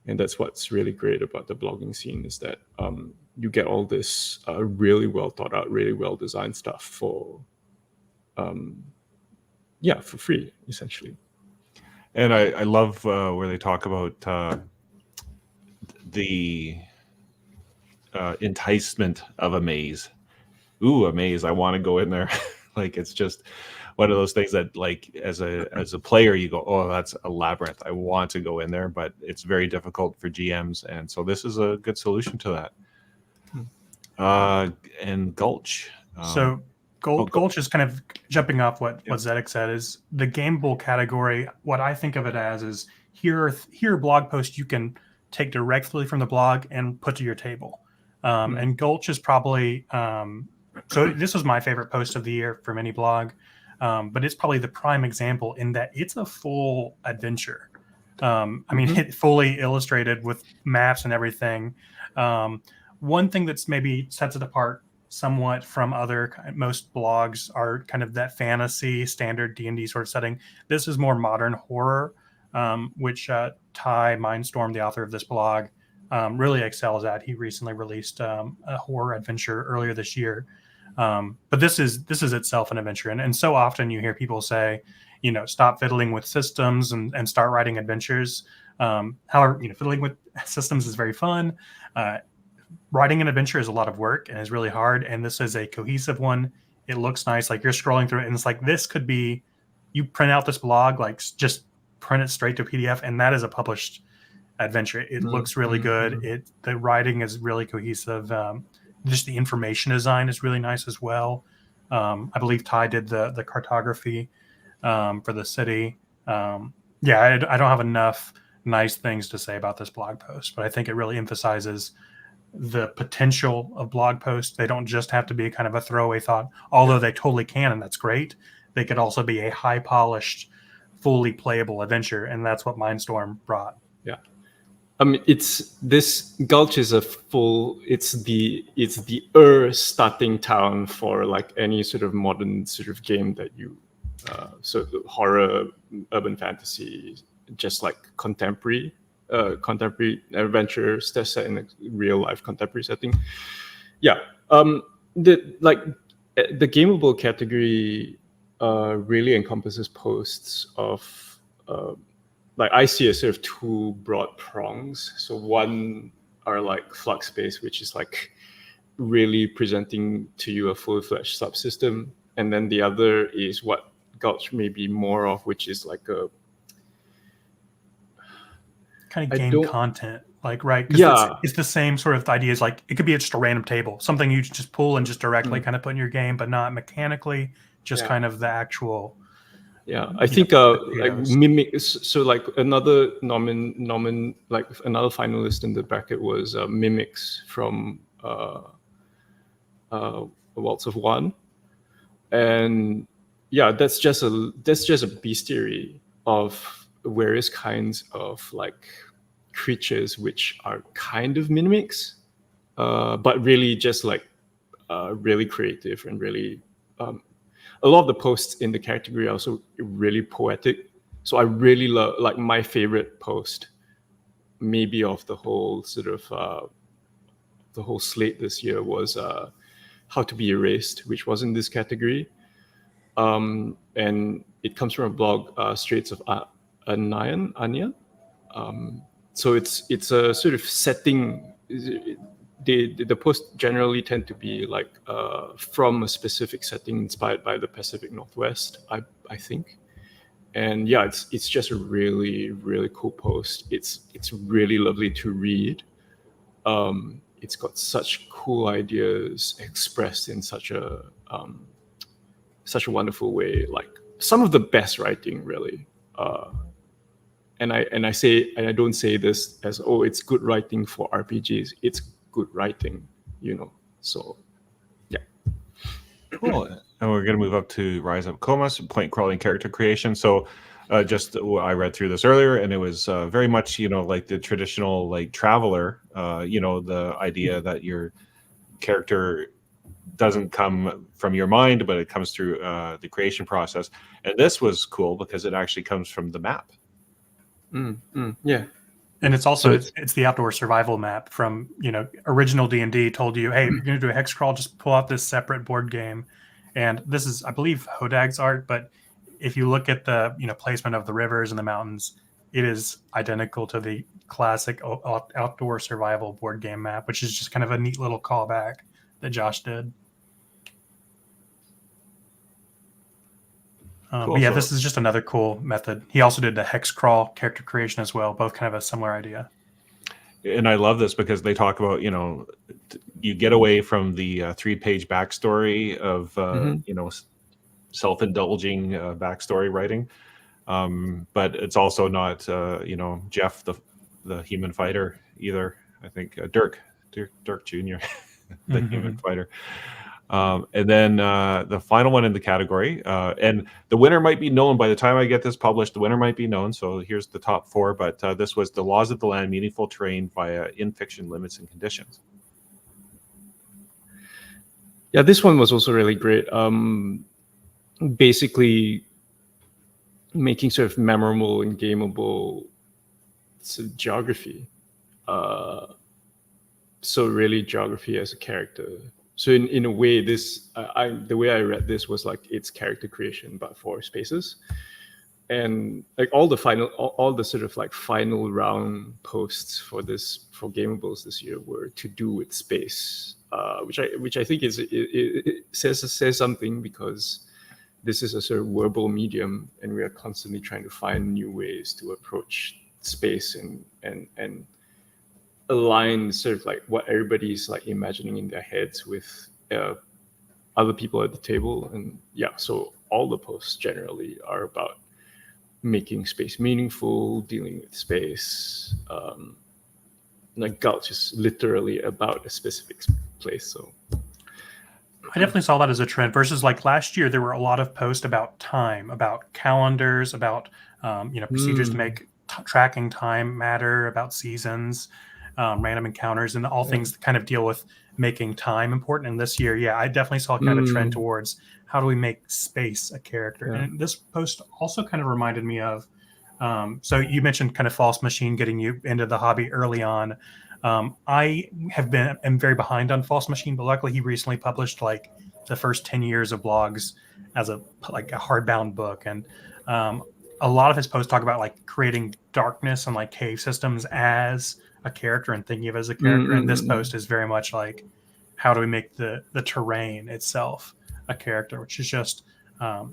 that's what's really great about the blogging scene is that you get all this really well thought out, really well designed stuff for free, essentially. And I love where they talk about the enticement of a maze. Ooh, a maze! I want to go in there. Like it's just one of those things that, like, as a player, you go, "Oh, that's a labyrinth. I want to go in there," but it's very difficult for GMs, and so this is a good solution to that. And Gulch. Gulch is kind of jumping off what Zedeck said. Is the gameable category? What I think of it as is here are blog posts you can take directly from the blog and put to your table. And Gulch is probably so this was my favorite post of the year from any blog, but it's probably the prime example in that it's a full adventure. It fully illustrated with maps and everything. One thing that's maybe sets it apart somewhat from most blogs are kind of that fantasy standard D&D sort of setting. This is more modern horror, which Ty Mindstorm, the author of this blog, really excels at. He recently released a horror adventure earlier this year. But this is itself an adventure. And so often you hear people say, stop fiddling with systems and start writing adventures. However, fiddling with systems is very fun. writing an adventure is a lot of work and is really hard, and this is a cohesive one. It looks nice. Like you're scrolling through it, and it's like this could be. You print out this blog, like just print it straight to PDF, and that is a published adventure. It looks really good. The writing is really cohesive. Just the information design is really nice as well. I believe Ty did the cartography for the city. I don't have enough nice things to say about this blog post, but I think it really emphasizes the potential of blog posts. They don't just have to be kind of a throwaway thought, although they totally can, and that's great. They could also be a high polished, fully playable adventure, and that's what Mindstorm brought. Yeah. It's this Gulch is it's the starting town for like any sort of modern sort of game that you so horror, urban fantasy, just like contemporary adventures that's set in a real life contemporary setting. Yeah. The gameable category really encompasses posts of like I see a sort of two broad prongs. So one are like Flux Space, which is like really presenting to you a full-fledged subsystem, and then the other is what Gulch may be more of, which is like a kind of game content, like, right? Yeah, it's the same sort of ideas. Like it could be just a random table, something you just pull and just directly kind of put in your game, but not mechanically, just kind of the actual. Yeah, I think like mimic. So like another like another finalist in the bracket was Mimics from Waltz of One, and yeah, that's just a bestiary of various kinds of like creatures which are kind of mimics, but really just like really creative and really. A lot of the posts in the category are also really poetic. So I really love, like my favorite post, maybe of the whole sort of the whole slate this year was How to Be Erased, which was in this category. And it comes from a blog, Straits of Anya. So it's a sort of setting. The posts generally tend to be like from a specific setting inspired by the Pacific Northwest, I think. And yeah, it's just a really, really cool post. It's really lovely to read. It's got such cool ideas expressed in such a wonderful way. Like some of the best writing, really. And I don't say this as it's good writing for RPGs. It's good writing, so yeah. Cool. And we're going to move up to Rise Up Comas, point crawling character creation. So I read through this earlier, and it was very much like the traditional like Traveler, the idea that your character doesn't come from your mind, but it comes through the creation process. And this was cool because it actually comes from the map. Yeah. And it's also it's the outdoor survival map from original D&D told you, hey, if you're going to do a hex crawl, just pull out this separate board game. And this is, I believe, Hodag's art, but if you look at the placement of the rivers and the mountains, it is identical to the classic outdoor survival board game map, which is just kind of a neat little callback that Josh did. Cool. But yeah, this is just another cool method. He also did the hex crawl character creation as well, both kind of a similar idea. And I love this because they talk about, you get away from the 3-page backstory of, self-indulging backstory writing. But it's also not, Jeff, the human fighter either. I think Dirk Jr., the human fighter. And then the final one in the category, and the winner might be known by the time I get this published. The winner might be known. So here's the top 4. But this was The Laws of the Land: Meaningful Terrain via In-Fiction Limits and Conditions. Yeah, this one was also really great. Basically, making sort of memorable and gameable geography. So really, geography as a character. So in a way, the way I read this was like it's character creation, but for spaces. and like all the sort of like final round posts for Gameables this year were to do with space, which I think it says something, because this is a sort of verbal medium, and we are constantly trying to find new ways to approach space and align sort of like what everybody's like imagining in their heads with other people at the table. And yeah, so all the posts generally are about making space meaningful, dealing with space. Like Gulch is literally about a specific place. So I definitely saw that as a trend versus like last year. There were a lot of posts about time, about calendars, about procedures to make tracking time matter, about seasons, random encounters, and all things that kind of deal with making time important. And this year, yeah, I definitely saw kind of a trend towards how do we make space a character. Yeah. And this post also kind of reminded me of, so you mentioned kind of False Machine getting you into the hobby early on. I am very behind on False Machine, but luckily he recently published like the first 10 years of blogs as a hardbound book. And a lot of his posts talk about like creating darkness and like cave systems as a character and thinking of it as a character. And this post is very much like, how do we make the terrain itself a character, which is just,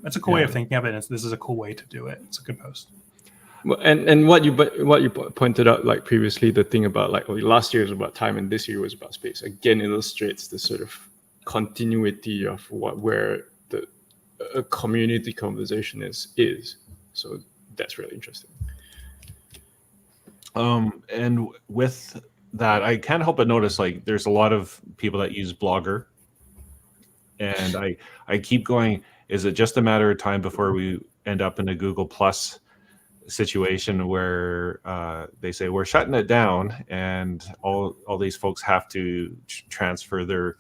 it's a cool way of thinking of it. And this is a cool way to do it. It's a good post. Well, and what you pointed out like previously, the thing about like last year was about time and this year was about space, again illustrates the sort of continuity of where a community conversation is. So that's really interesting. And with that, I can't help but notice like there's a lot of people that use Blogger, and I keep going, is it just a matter of time before we end up in a Google Plus situation where they say we're shutting it down, and all these folks have to transfer their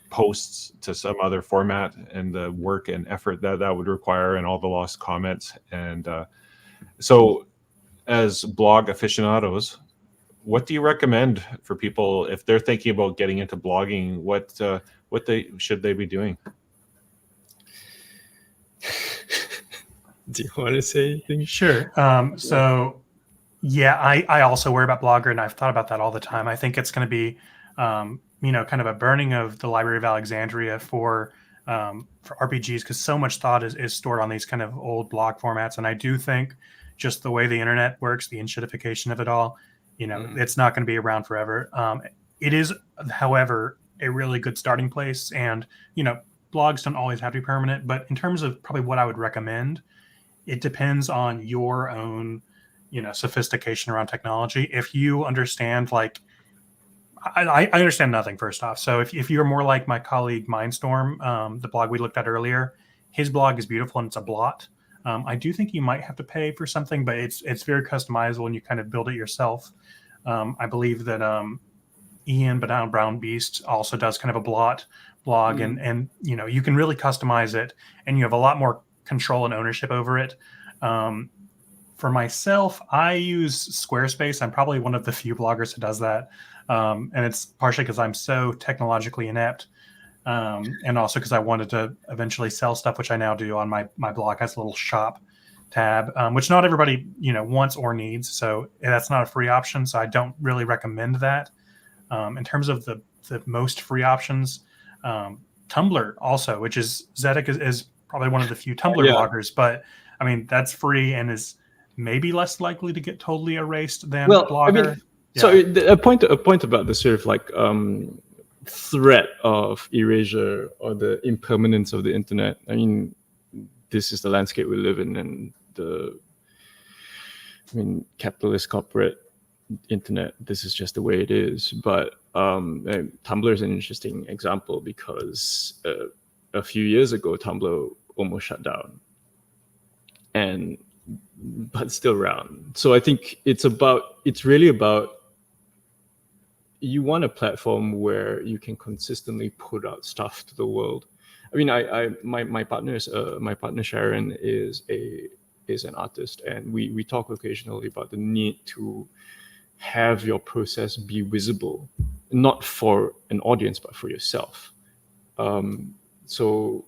posts to some other format, and the work and effort that would require, and all the lost comments. And so as blog aficionados, what do you recommend for people if they're thinking about getting into blogging? What should they be doing? Do you want to say anything? Sure. So yeah, I also worry about Blogger, and I've thought about that all the time. I think it's going to be, kind of a burning of the Library of Alexandria for RPGs, because so much thought is stored on these kind of old blog formats. And I do think just the way the internet works, the enshittification of it all, it's not going to be around forever. It is, however, a really good starting place. And, blogs don't always have to be permanent, but in terms of probably what I would recommend, it depends on your own, sophistication around technology. If you understand, like, I understand nothing, first off. So if you're more like my colleague Mindstorm, the blog we looked at earlier, his blog is beautiful and it's a blot. I do think you might have to pay for something, but it's very customizable and you kind of build it yourself. I believe that Ian Brown Beast also does kind of a blot blog, and you can really customize it, and you have a lot more control and ownership over it. For myself, I use Squarespace. I'm probably one of the few bloggers who does that. And it's partially because I'm so technologically inept. And also because I wanted to eventually sell stuff, which I now do on my blog. Has a little shop tab, which not everybody, wants or needs. So that's not a free option. So I don't really recommend that. In terms of the most free options, Tumblr also, which is Zedeck is probably one of the few Tumblr bloggers, but I mean, that's free and is maybe less likely to get totally erased than Blogger. I mean, so a point about the sort of like threat of erasure or the impermanence of the internet. I mean, this is the landscape we live in, and capitalist corporate internet, this is just the way it is. But Tumblr is an interesting example because a few years ago, Tumblr almost shut down, but still around. So I think it's really about, you want a platform where you can consistently put out stuff to the world. I mean, my partner Sharon is an artist, and we talk occasionally about the need to have your process be visible, not for an audience but for yourself. So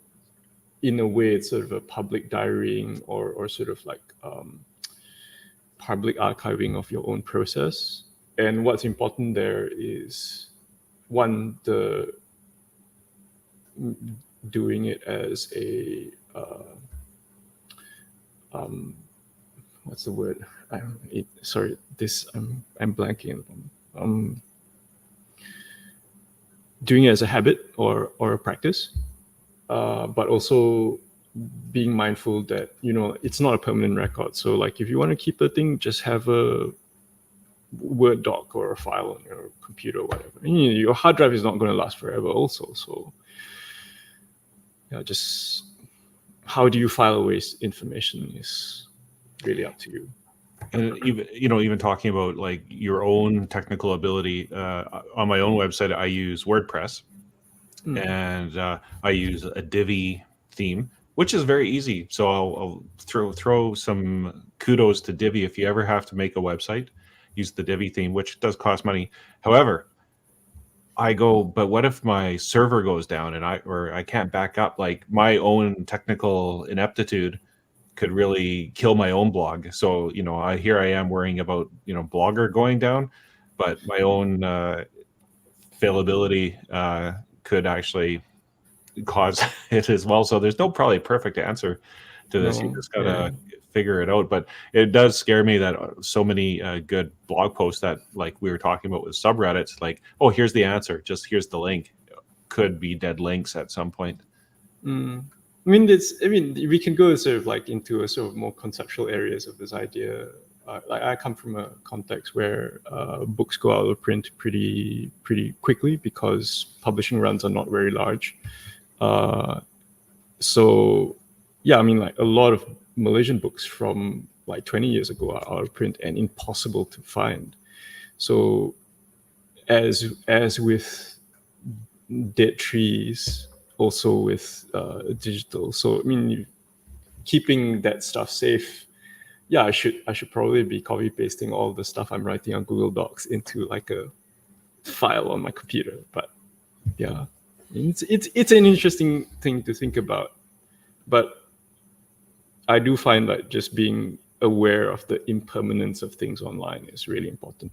in a way, it's sort of a public diarying or sort of like public archiving of your own process. And what's important there is, one, the doing it as a what's the word? I'm blanking. Doing it as a habit or a practice, but also being mindful that, you know, it's not a permanent record. So like, if you want to keep the thing, just have a Word doc or a file on your computer or whatever. And, you know, your hard drive is not going to last forever also. So yeah, just how do you file away information is really up to you. And even talking about like your own technical ability, on my own website, I use WordPress, and I use a Divi theme, which is very easy. So I'll throw some kudos to Divi. If you ever have to make a website, use the Divi theme, which does cost money. However, but what if my server goes down and I can't back up? Like, my own technical ineptitude could really kill my own blog. So, you know, here I am worrying about, you know, Blogger going down, but my own failability could actually cause it as well. So there's no probably perfect answer to this. You just gotta figure it out. But it does scare me that so many good blog posts that, like we were talking about with subreddits, like, oh, here's the answer, just here's the link, could be dead links at some point. I mean, we can go sort of like into a sort of more conceptual areas of this idea. Like, I come from a context where books go out of print pretty quickly because publishing runs are not very large. So yeah, I mean, like, a lot of Malaysian books from like 20 years ago are out of print and impossible to find. So as with dead trees, also with digital. So I mean, keeping that stuff safe, yeah, I should probably be copy pasting all the stuff I'm writing on Google Docs into like a file on my computer. But yeah, it's an interesting thing to think about. But I do find that just being aware of the impermanence of things online is really important,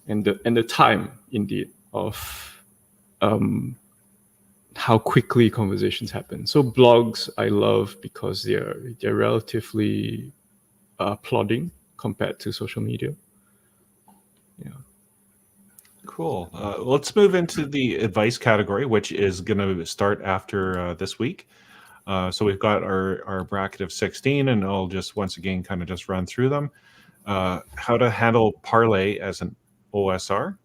and the time indeed of how quickly conversations happen. So blogs I love because they're relatively plodding compared to social media. Yeah. Cool. Let's move into the advice category, which is going to start after this week. So we've got our bracket of 16, and I'll just once again kind of just run through them. How to handle parlay as an OSR,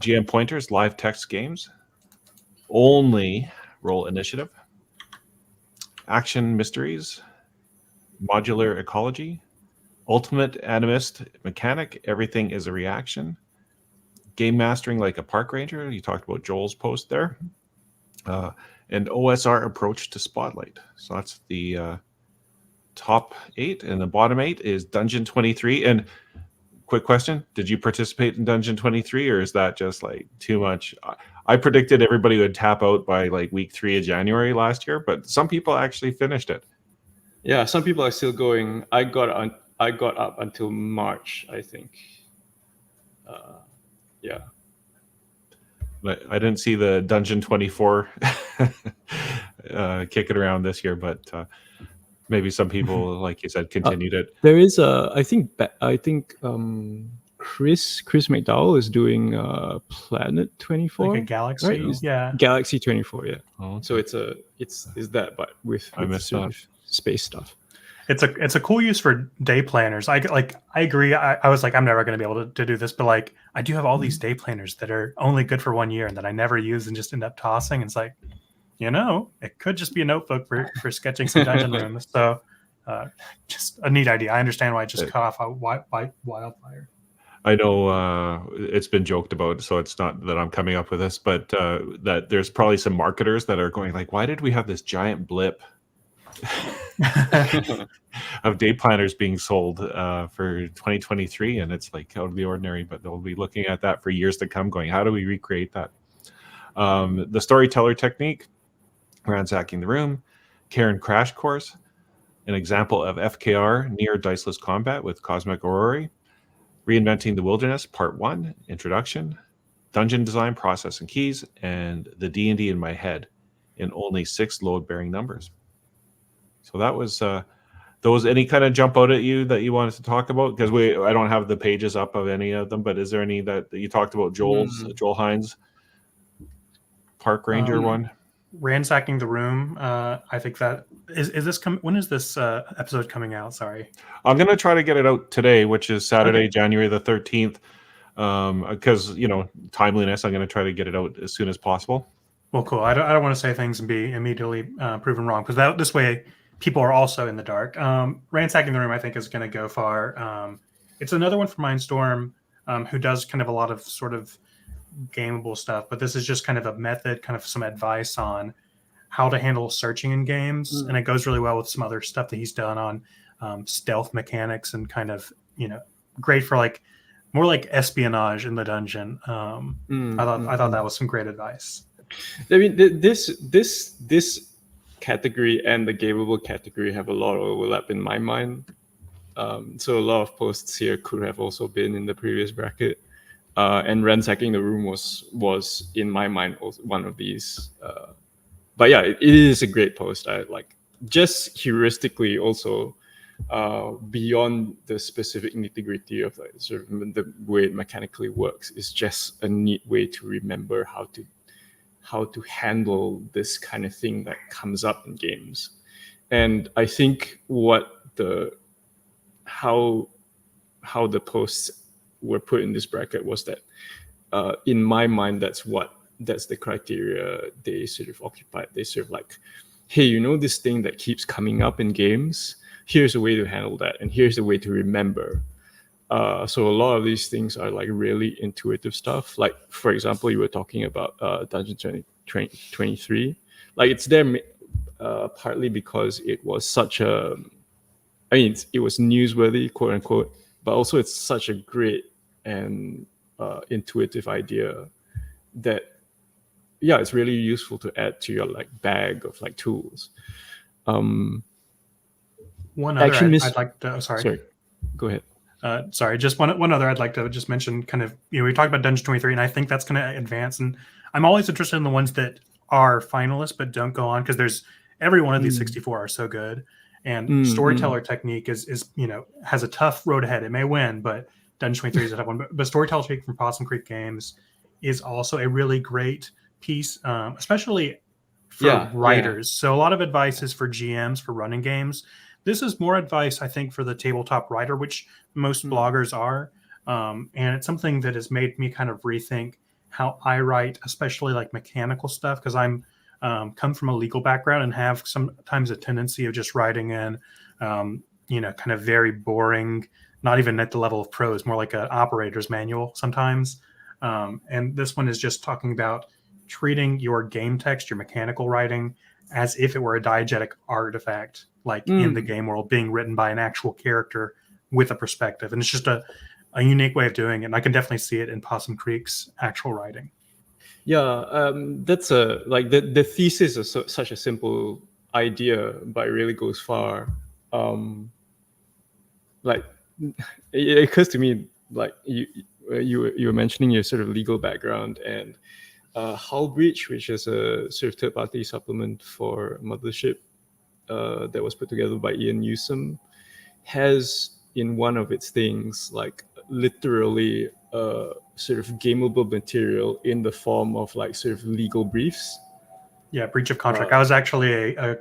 GM pointers, live text games, only roll initiative, action mysteries, modular ecology, ultimate animist mechanic, everything is a reaction, game mastering like a park ranger, you talked about Joel's post there, and OSR approach to Spotlight. So that's the top 8, and the bottom 8 is Dungeon 23. And quick question, did you participate in Dungeon 23, or is that just like too much? I predicted everybody would tap out by like week 3 of January last year, but some people actually finished it. Yeah, some people are still going. I got up until March, I think. Yeah. But I didn't see the Dungeon 24 kicking around this year, but maybe some people, like you said, continued it. There is I think Chris McDowell is doing Planet 24, like a Galaxy, right? yeah, Galaxy 24, yeah. Oh, okay. So it's that, but with sort of space stuff. It's a cool use for day planners. I agree. I was like, I'm never going to be able to do this, but like, I do have all these day planners that are only good for 1 year and that I never use and just end up tossing. And it's like, you know, it could just be a notebook for sketching some dungeon rooms. So just a neat idea. I understand why it just cut off a wildfire. I know it's been joked about, so it's not that I'm coming up with this, but that there's probably some marketers that are going like, why did we have this giant blip of day planners being sold for 2023? And it's like out of the ordinary, but they'll be looking at that for years to come going, how do we recreate that? The storyteller technique, ransacking the room, Karen Crash Course, an example of FKR, Near Diceless Combat with Cosmic Aurora, Reinventing the Wilderness, Part 1, Introduction, Dungeon Design, Process and Keys, and the D&D in My Head in only 6 load-bearing numbers. So that was those. Any kind of jump out at you that you wanted to talk about? Because I don't have the pages up of any of them, but is there any that you talked about? Joel Hines, Park Ranger one? Ransacking the Room. I think that is this when is this episode coming out? Sorry, I'm gonna try to get it out today, which is Saturday, January the 13th. Because timeliness, I'm gonna try to get it out as soon as possible. Well, cool. I don't want to say things and be immediately proven wrong, because this way people are also in the dark. Ransacking the Room, I think, is going to go far. It's another one from Mindstorm, who does kind of a lot of sort of gameable stuff, but this is just kind of a method, kind of some advice on how to handle searching in games, and it goes really well with some other stuff that he's done on stealth mechanics and kind of great for more like espionage in the dungeon. I thought that was some great advice. I mean, this category and the gameable category have a lot of overlap in my mind. So a lot of posts here could have also been in the previous bracket. And Ransacking the Room was in my mind also one of these. But yeah, it is a great post. I like just heuristically also beyond the specific nitty-gritty of sort of the way it mechanically works. It's just a neat way to remember how to handle this kind of thing that comes up in games. And I think how the posts were put in this bracket was that in my mind that's the criteria they sort of occupied. They sort of like, hey, this thing that keeps coming up in games, here's a way to handle that, and here's a way to remember. So a lot of these things are like really intuitive stuff. Like, for example, you were talking about Dungeon 2023. Like, it's there partly because it was such a, it was newsworthy, quote unquote, but also it's such a great and intuitive idea that, yeah, it's really useful to add to your bag of tools. One other I'd like to, sorry, go ahead. Just one other I'd like to just mention, kind of, we talked about Dungeon 23, and I think that's going to advance. And I'm always interested in the ones that are finalists but don't go on, because there's every one of these 64 are so good. And storyteller technique is has a tough road ahead. It may win, but Dungeon 23 is a tough one. But storyteller technique from Possum Creek Games is also a really great piece, especially for writers. So a lot of advice is for GMs for running games. This is more advice, I think, for the tabletop writer, which most bloggers are. And it's something that has made me kind of rethink how I write, especially mechanical stuff, because I'm come from a legal background and have sometimes a tendency of just writing in, kind of very boring, not even at the level of prose, more like an operator's manual sometimes. And this one is just talking about treating your game text, your mechanical writing, as if it were a diegetic artifact, in the game world, being written by an actual character with a perspective. And it's just a unique way of doing it. And I can definitely see it in Possum Creek's actual writing. Yeah, that's the thesis is such a simple idea, but it really goes far. It occurs to me, you were mentioning your sort of legal background, and Hullbreach, which is a sort of third-party supplement for Mothership that was put together by Ian Newsom, has in one of its things literally sort of gameable material in the form of sort of legal briefs. Yeah, breach of contract. I was actually a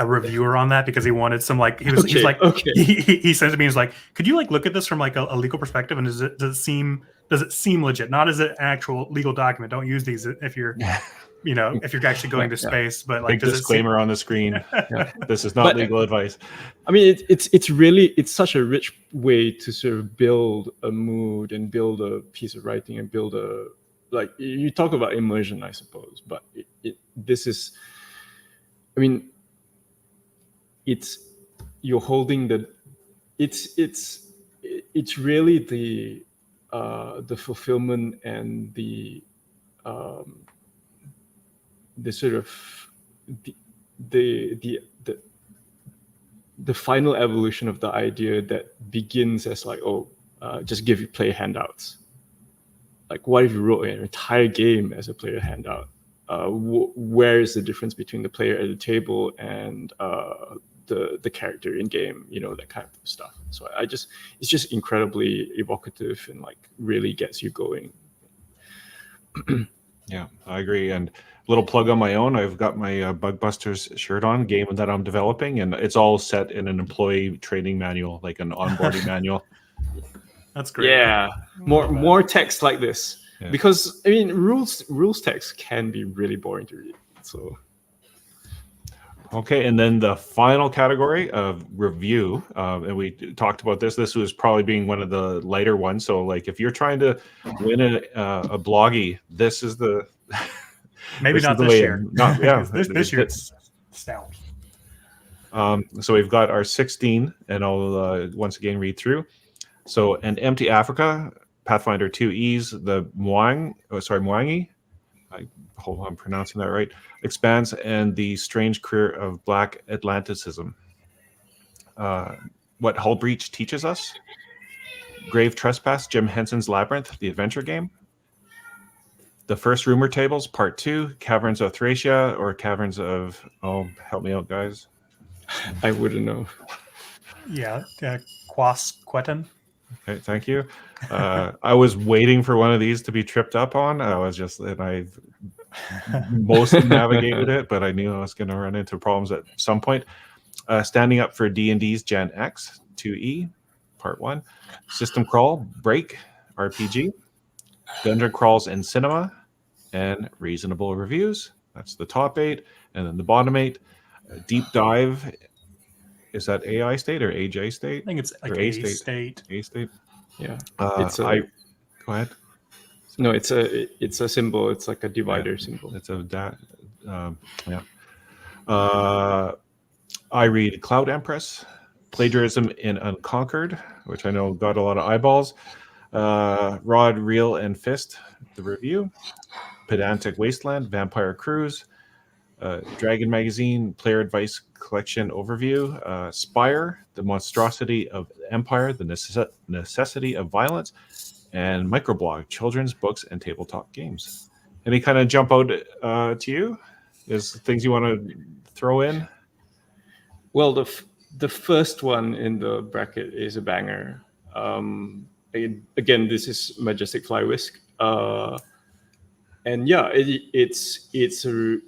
reviewer on that, because he wanted some he said to me, he's like, could you look at this from a legal perspective, and does it seem legit, not as an actual legal document. Don't use these if you're if you're actually going to space, but big disclaimer on the screen. This is not legal advice. I mean, it's such a rich way to sort of build a mood and build a piece of writing and build a, you talk about immersion, I suppose, but this is, I mean, you're holding it's really the fulfillment and the sort of the final evolution of the idea that begins as like, just give you player handouts. Like, what if you wrote an entire game as a player handout? Where is the difference between the player at the table and the character in game? That kind of stuff. So it's just incredibly evocative and like really gets you going. Yeah, I agree. And little plug on my own, I've got my Bug Busters shirt on, game that I'm developing, and it's all set in an employee training manual, like an onboarding manual. That's great. Yeah, more text like this. Yeah. Because I mean, rules text can be really boring to read. So okay, and then the final category of review, and we talked about this. This was probably being one of the lighter ones. So, like, if you're trying to win a bloggie, this is the maybe not this year. This year it's stout. So we've got our 16, and I'll once again read through. So, An Empty Africa, Pathfinder 2E's, the Mwangi. I hope I'm pronouncing that right. Expands, and The Strange Career of Black Atlanticism. What Hull Breach Teaches Us. Grave Trespass, Jim Henson's Labyrinth, the adventure game. The First Rumor Tables, Part 2, Caverns of Thracia, or Caverns of... Oh, help me out, guys. I wouldn't know. Yeah, Quasquetan. Okay, thank you. I was waiting for one of these to be tripped up on. I've mostly navigated it, but I knew I was going to run into problems at some point. Standing Up for D&D's Gen X 2E, Part 1. System Crawl, Break, RPG. Dungeon Crawls in Cinema, and Reasonable Reviews. That's the top 8. And then the bottom 8. Deep Dive. Is that AI State or AJ State? I think it's like A State. A State. Yeah. Go ahead. No, it's a symbol. It's like a divider symbol. It's yeah. I read Cloud Empress, Plagiarism in Unconquered, which I know got a lot of eyeballs. Rod, Reel, and Fist, the review. Pedantic Wasteland, Vampire Cruise. Dragon Magazine, Player Advice Collection Overview. Spire, The Monstrosity of Empire, The Necessity of Violence. And Microblog, Children's Books and Tabletop Games. Any kind of jump out to you? Is things you want to throw in? Well, the first one in the bracket is a banger. Again, this is Majestic Fly Whisk. And yeah, it's a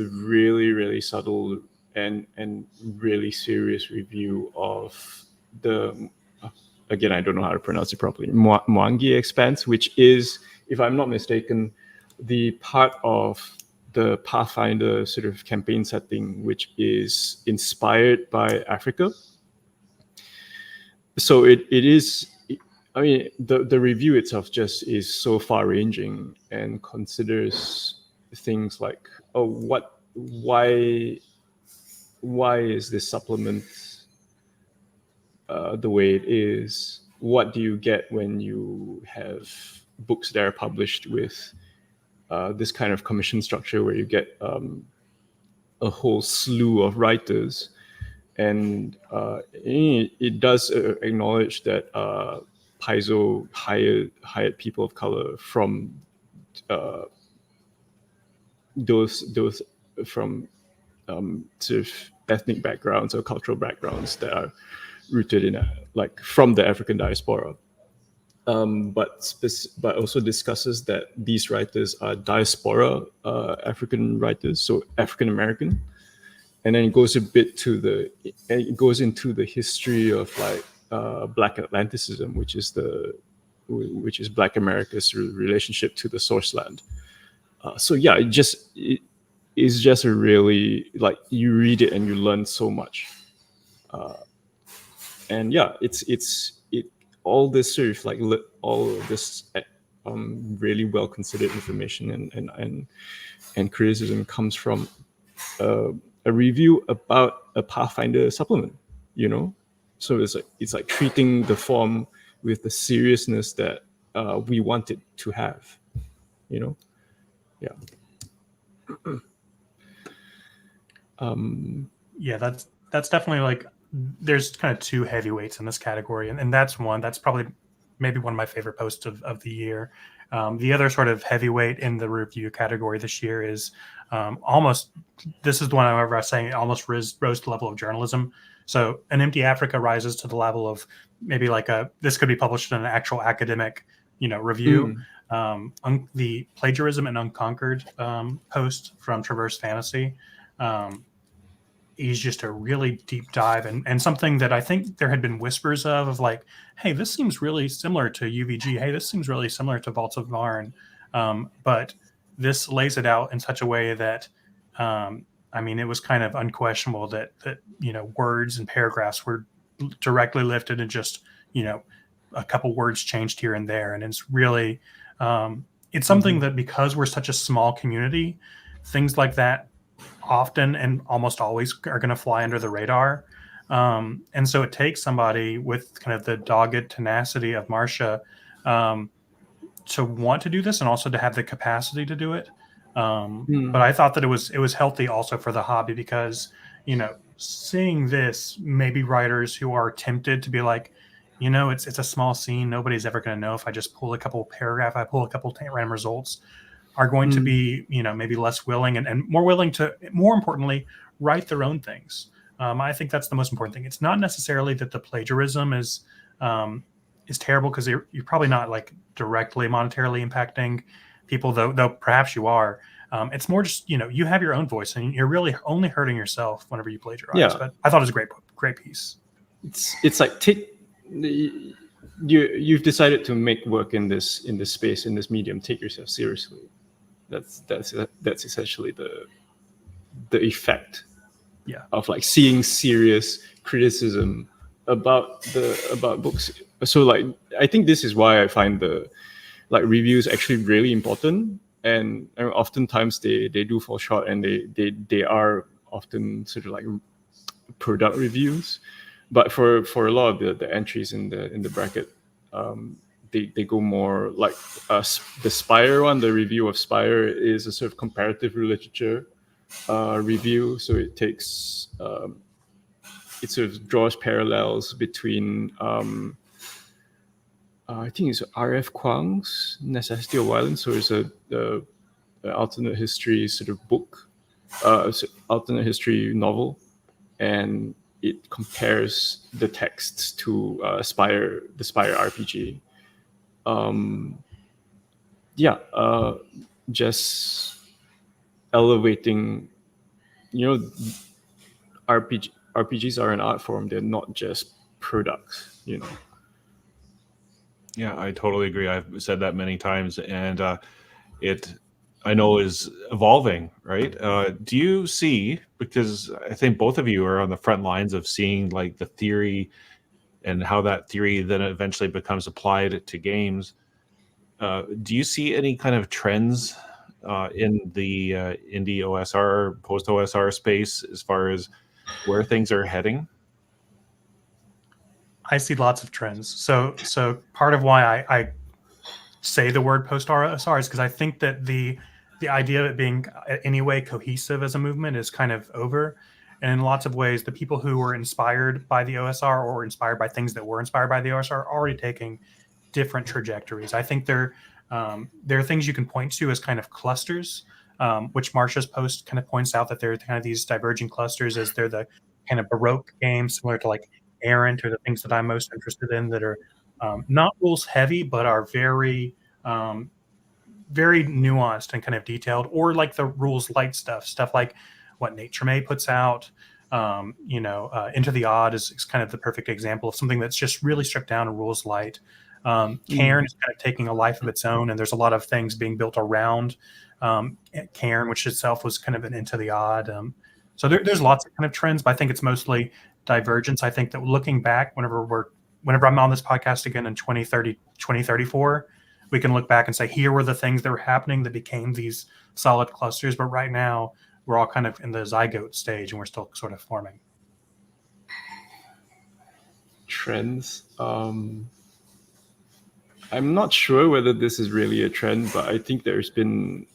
really, really subtle and really serious review of the, again, I don't know how to pronounce it properly, Mwangi Expanse, which is, if I'm not mistaken, the part of the Pathfinder sort of campaign setting, which is inspired by Africa. So it is, I mean, the review itself just is so far-ranging and considers things like, why is this supplement the way it is? What do you get when you have books that are published with this kind of commission structure, where you get a whole slew of writers? And it does acknowledge that Paizo hired people of color from those from sort of ethnic backgrounds or cultural backgrounds that are rooted in like from the African diaspora, but also discusses that these writers are diaspora African writers, so African American, and then it goes into the history of like Black Atlanticism, which is Black America's relationship to the source land. So yeah, it is just a really, like, you read it and you learn so much. And yeah, it's all this sort of like all of this really well considered information and criticism comes from a review about a Pathfinder supplement, you know. So it's like treating the form with the seriousness that we want it to have, you know. Yeah. Yeah, that's definitely like, there's kind of two heavyweights in this category, and that's probably maybe one of my favorite posts of the year. The other sort of heavyweight in the review category this year is almost, this is the one I remember saying almost rose to the level of journalism. So An Empty Africa rises to the level of maybe like this could be published in an actual academic, review. The Plagiarism and Unconquered post from Traverse Fantasy is just a really deep dive and something that I think there had been whispers of like, hey, this seems really similar to UVG. Hey, this seems really similar to Vaults of Varn. But this lays it out in such a way that, it was kind of unquestionable that words and paragraphs were directly lifted and just, a couple words changed here and there. And it's really, it's something that because we're such a small community, things like that often and almost always are going to fly under the radar. And so it takes somebody with kind of the dogged tenacity of Marsha to want to do this and also to have the capacity to do it. But I thought that it was healthy also for the hobby because, seeing this, maybe writers who are tempted to be like, it's a small scene. Nobody's ever going to know if I just pull a couple paragraph, I pull a couple random results, are going to be, maybe less willing and more willing to, more importantly, write their own things. I think that's the most important thing. It's not necessarily that the plagiarism is terrible because you're probably not like directly monetarily impacting people, though perhaps you are. It's more just, you have your own voice and you're really only hurting yourself whenever you plagiarize. Yeah. But I thought it was a great piece. It's like you've decided to make work in this space, in this medium. Take yourself seriously. That's essentially the effect of like seeing serious criticism about books. So like I think this is why I find the like reviews actually really important, and oftentimes they do fall short, and they are often sort of like product reviews. But for a lot of the entries in the bracket, they go more like the Spire one. The review of Spire is a sort of comparative literature review. So it takes it sort of draws parallels between I think it's R.F. Kuang's Necessity of Violence. So it's a alternate history sort of book, alternate history novel, and it compares the texts to the Spire RPG. Just elevating, RPGs are an art form. They're not just products, Yeah, I totally agree. I've said that many times, and it, I know, is evolving, right? Do you see, because I think both of you are on the front lines of seeing like the theory and how that theory then eventually becomes applied to games. Do you see any kind of trends in the indie OSR, post OSR space as far as where things are heading? I see lots of trends. So part of why I say the word post OSR is because I think that the idea of it being anyway cohesive as a movement is kind of over. And in lots of ways, the people who were inspired by the OSR or inspired by things that were inspired by the OSR are already taking different trajectories. I think there are things you can point to as kind of clusters, which Marsha's post kind of points out that there are kind of these diverging clusters as they're the kind of Baroque games similar to like Errant or the things that I'm most interested in that are not rules heavy, but are very, very nuanced and kind of detailed, or like the rules light stuff like what Nature May puts out. Into the Odd is kind of the perfect example of something that's just really stripped down and rules light. Cairn is kind of taking a life of its own, and there's a lot of things being built around Cairn, which itself was kind of an Into the Odd. So there's lots of kind of trends, but I think it's mostly divergence. I think that looking back, whenever I'm on this podcast again in 2030, 2034, we can look back and say, here were the things that were happening that became these solid clusters. But right now, we're all kind of in the zygote stage, and we're still sort of forming. Trends. I'm not sure whether this is really a trend, but I think there's been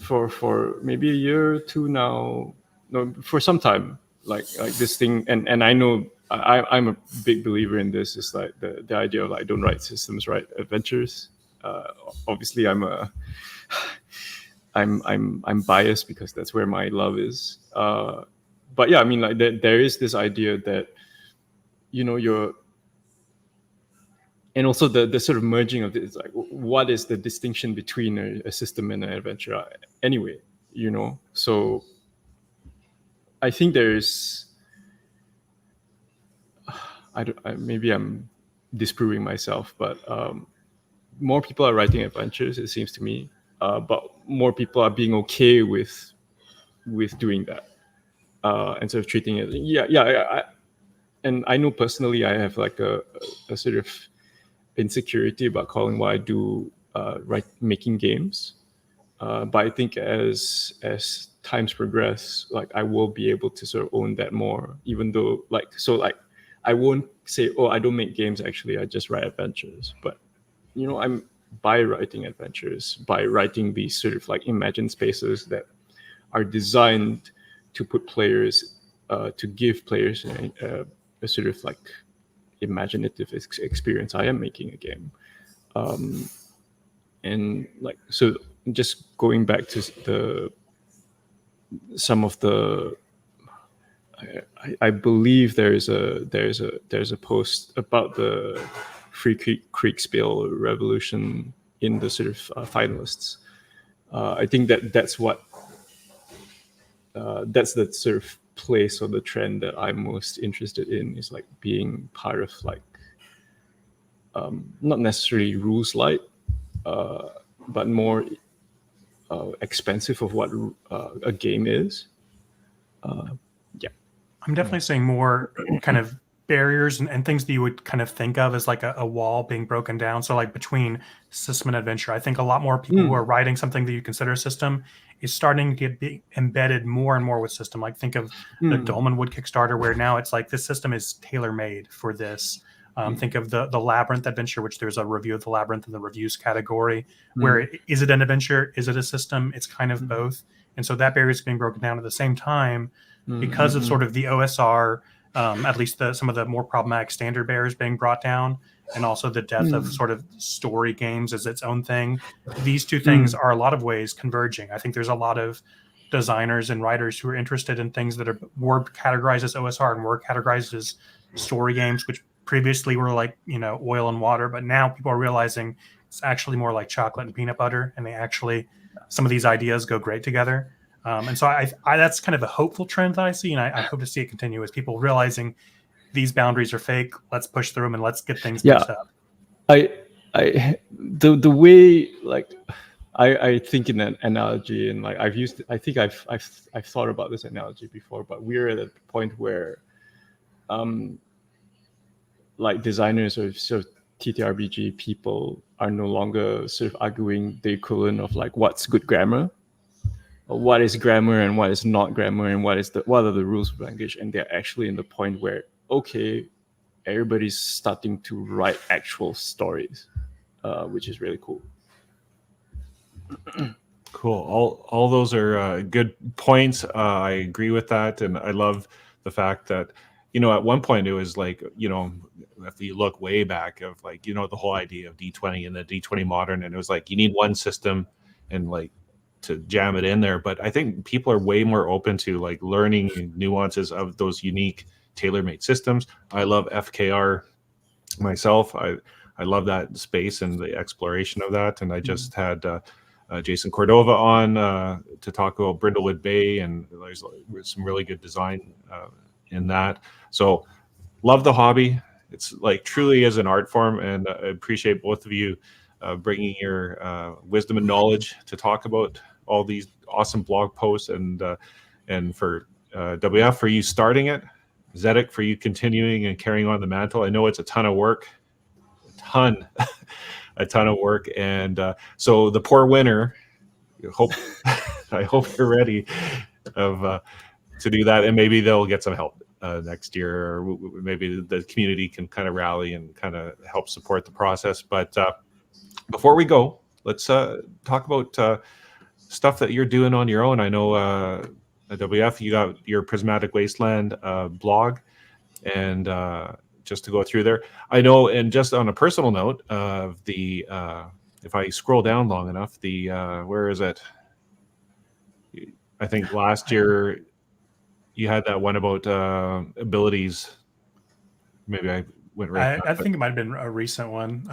for maybe a year or two now, no, for some time, like this thing, and I know I'm a big believer in this. Is like the idea of like don't write systems, write adventures. Obviously, I'm biased because that's where my love is. But yeah, I mean, like there is this idea that you're, and also the sort of merging of this, like what is the distinction between a system and an adventure anyway, So I think there's, maybe I'm disproving myself, but more people are writing adventures, it seems to me, but more people are being okay with doing that, and sort of treating it. And I know personally I have like a sort of insecurity about calling what I do making games, but I think as times progress, like I will be able to sort of own that more, even though I won't say, oh, I don't make games, actually I just write adventures. But I'm by writing adventures, by writing these sort of like imagined spaces that are designed to put players, to give players a sort of like imaginative experience. I am making a game, and like, so just going back to some of the, I believe there's a post about the Free Creek Spiel revolution in the sort of finalists. I think that's what that's the sort of place or the trend that I'm most interested in, is like being part of like not necessarily rules light, but more expansive of what a game is. I'm definitely seeing more kind of barriers and things that you would kind of think of as like a wall being broken down. So like between system and adventure, I think a lot more people who are writing something that you consider a system is starting to get embedded more and more with system. Like think of the Dolmenwood Kickstarter, where now it's like this system is tailor-made for this. Think of the Labyrinth adventure, which there's a review of the Labyrinth in the reviews category, where is it an adventure? Is it a system? It's kind of both. And so that barrier is being broken down at the same time because of sort of the OSR, at least some of the more problematic standard barriers being brought down, and also the death of sort of story games as its own thing. These two things are a lot of ways converging. I think there's a lot of designers and writers who are interested in things that were categorized as OSR and were categorized as story games, which previously were like, oil and water, but now people are realizing it's actually more like chocolate and peanut butter, and some of these ideas go great together. And so I that's kind of a hopeful trend that I see, and I hope to see it continue, as people realizing these boundaries are fake. Let's push through them and let's get things mixed up. The way, like, I think in an analogy, and like I think I've thought about this analogy before, but we're at a point where like designers or sort of TTRPG people are no longer sort of arguing the equivalent of like what's good grammar, or what is grammar and what is not grammar, and what are the rules of language. And they're actually in the point where, okay, everybody's starting to write actual stories, which is really cool. Cool. All those are good points. I agree with that, and I love the fact that at one point it was like if you look way back of like the whole idea of D20 and the D20 modern, and it was like you need one system and like to jam it in there. But I think people are way more open to like learning nuances of those unique tailor-made systems. I love FKR myself. I love that space and the exploration of that. And I just had Jason Cordova on to talk about Brindlewood Bay, and there's some really good design in that. So love the hobby. It's like truly is an art form, and I appreciate both of you bringing your wisdom and knowledge to talk about all these awesome blog posts, and for WF for you starting it, Zedeck for you continuing and carrying on the mantle. I know it's a ton of work, a ton of work, and so the poor winner, I hope you're ready to do that, and maybe they'll get some help next year, or maybe the community can kind of rally and kind of help support the process. But before we go, let's talk about stuff that you're doing on your own. I know at WF you got your Prismatic Wasteland blog, and just to go through there, I know. And just on a personal note, if I scroll down long enough, where is it? I think last year you had that one about abilities. Maybe I went right. I think it might have been a recent one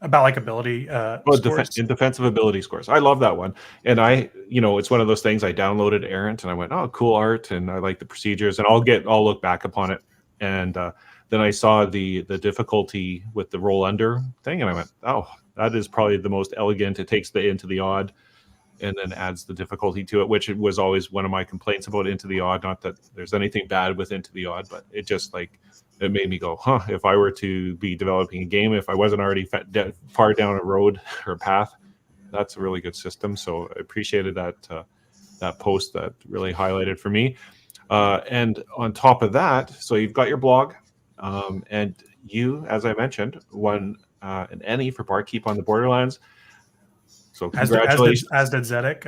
about like ability scores. In defensive ability scores. I love that one. And it's one of those things. I downloaded Errant and I went, oh, cool art, and I like the procedures, and I'll look back upon it. And then I saw the difficulty with the roll under thing, and I went, oh, that is probably the most elegant. It takes the into the odd and then adds the difficulty to it, which was always one of my complaints about Into the Odd. Not that there's anything bad with Into the Odd, but it just it made me go, huh, if I were to be developing a game, if I wasn't already far down a road or a path, that's a really good system. So I appreciated that post. That really highlighted for me. And on top of that, so you've got your blog, and you, as I mentioned, won an Ennie for Barkeep on the Borderlands. So congratulations. As did Zedeck.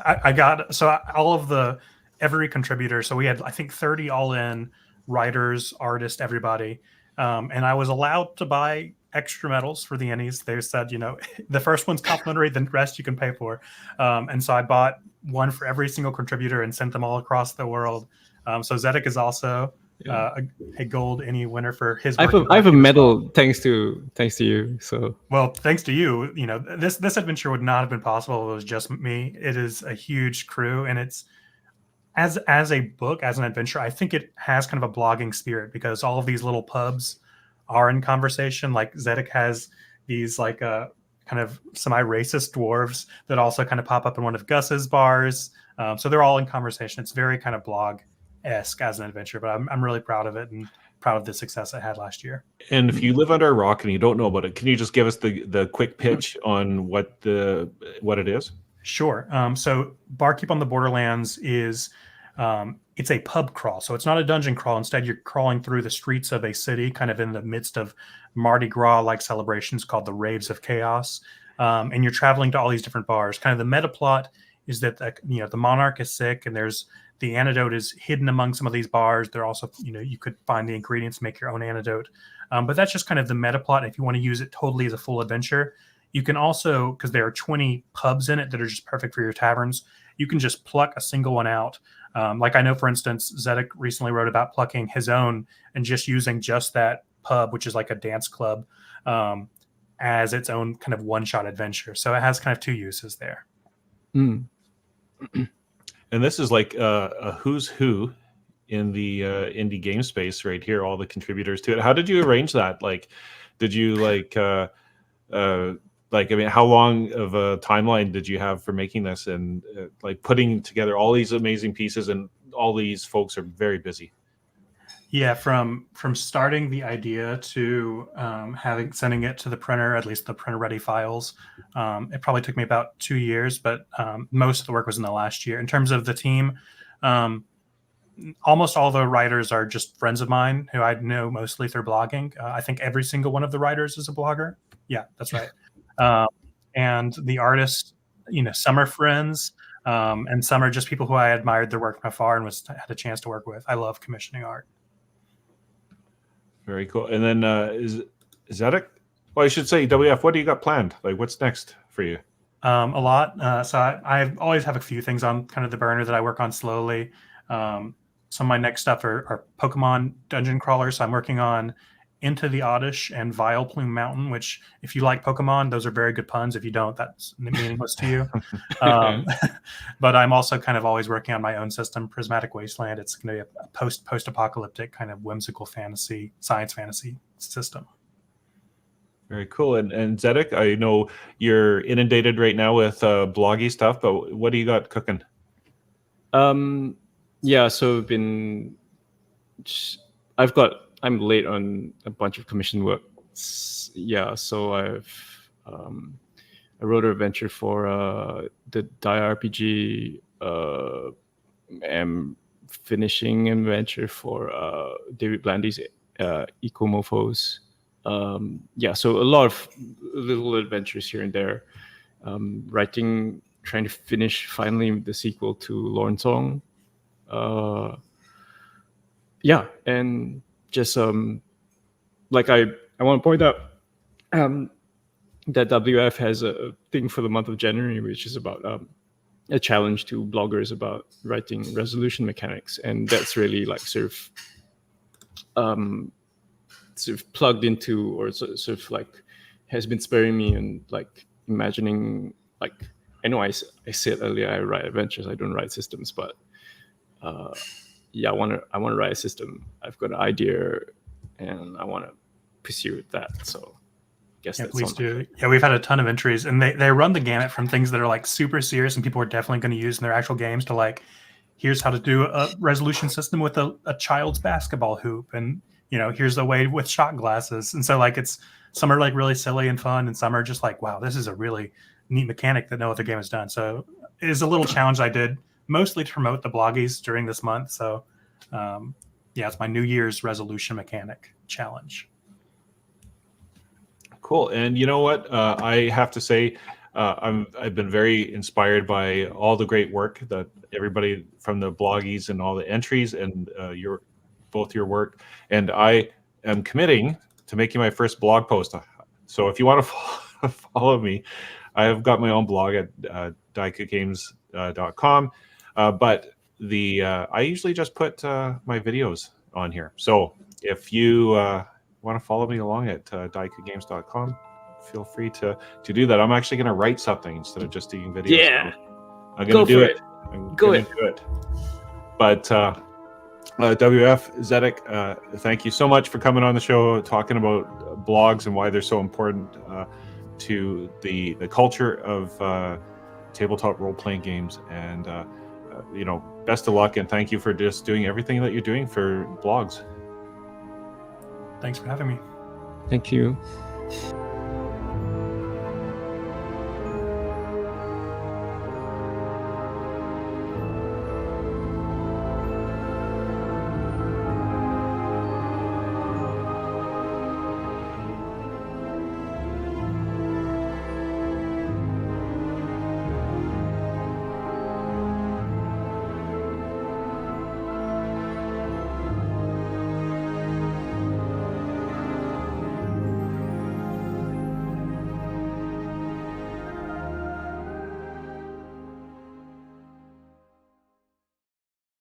I got every contributor. So we had, I think, 30 all in, writers, artists, everybody. And I was allowed to buy extra medals for the Ennies. They said, the first one's complimentary, the rest you can pay for. And so I bought one for every single contributor and sent them all across the world. So Zedeck is also a gold Ennie winner for his work. I have a medal thanks to you. So well, thanks to you. This adventure would not have been possible if it was just me. It is a huge crew, and it's as a book, as an adventure, I think it has kind of a blogging spirit because all of these little pubs are in conversation. Like Zedeck has these kind of semi-racist dwarves that also kind of pop up in one of Gus's bars. So they're all in conversation. It's very kind of blog-esque as an adventure, but I'm really proud of it and proud of the success it had last year. And if you live under a rock and you don't know about it, can you just give us the quick pitch on what it is? Sure. So Barkeep on the Borderlands is it's a pub crawl. So it's not a dungeon crawl. Instead, you're crawling through the streets of a city, kind of in the midst of Mardi Gras-like celebrations called the Raves of Chaos. And you're traveling to all these different bars. Kind of the meta plot is that the monarch is sick, and the antidote is hidden among some of these bars. They're also, you could find the ingredients, make your own antidote. But that's just kind of the meta plot. If you want to use it totally as a full adventure, you can also, because there are 20 pubs in it that are just perfect for your taverns, you can just pluck a single one out. Like I know, for instance, Zedeck recently wrote about plucking his own and just using just that pub, which is like a dance club, as its own kind of one-shot adventure. So it has kind of two uses there. Mm. And this is like a who's who in the indie game space right here, all the contributors to it. How did you arrange that? Like, did you how long of a timeline did you have for making this and putting together all these amazing pieces? And all these folks are very busy. Yeah, from starting the idea to sending it to the printer, at least the printer ready files, it probably took me about 2 years, but most of the work was in the last year. In terms of the team, almost all the writers are just friends of mine who I know mostly through blogging. I think every single one of the writers is a blogger. Yeah, that's right. And the artists, some are friends, and some are just people who I admired their work from afar and had a chance to work with. I love commissioning art. Very cool. And then is Zedeck? Well, I should say, WF, what do you got planned? What's next for you? A lot. So I always have a few things on kind of the burner that I work on slowly. Some of my next stuff are Pokemon dungeon crawlers. So I'm working on Into the Oddish and Vileplume Mountain, which if you like Pokemon, those are very good puns. If you don't, that's meaningless to you. But I'm also kind of always working on my own system, Prismatic Wasteland. It's going to be a post-apocalyptic kind of whimsical science fantasy system. Very cool. And Zedeck, I know you're inundated right now with bloggy stuff, but what do you got cooking? Yeah, so I'm late on a bunch of commission work. Yeah, so I wrote an adventure for the Die RPG. I'm finishing an adventure for David Blandy's Ecomorphos. Yeah, so a lot of little adventures here and there. trying to finish finally the sequel to Lorn Song. Yeah, and just like I want to point out that WF has a thing for the month of January, which is about a challenge to bloggers about writing resolution mechanics, and that's really like sort of plugged into, or sort of like has been spurring me and like imagining, like, I know I said earlier I write adventures, I don't write systems, but yeah, I want to write a system. I've got an idea and I want to pursue that. So I guess that's please do. Yeah, we've had a ton of entries, and they run the gamut from things that are like super serious and people are definitely going to use in their actual games to like, here's how to do a resolution system with a child's basketball hoop, and here's the way with shot glasses. And so like some are like really silly and fun, and some are just like, wow, this is a really neat mechanic that no other game has done. So it is a little challenge I did mostly to promote the Bloggies during this month. So yeah, it's my New Year's resolution mechanic challenge. Cool. And you know what? I have to say, I've been very inspired by all the great work that everybody from the Bloggies and all the entries and both your work. And I am committing to making my first blog post. So if you want to follow me, I have got my own blog at DiekuGames.com. But I usually just put my videos on here. So if you want to follow me along at DiekuGames.com, feel free to do that. I'm actually going to write something instead of just doing videos. Yeah, I'm going to do it. I'm going to do it. But WF, Zedek, thank you so much for coming on the show, talking about blogs and why they're so important to the culture of tabletop role-playing games. And best of luck, and thank you for just doing everything that you're doing for blogs. Thanks for having me. Thank you.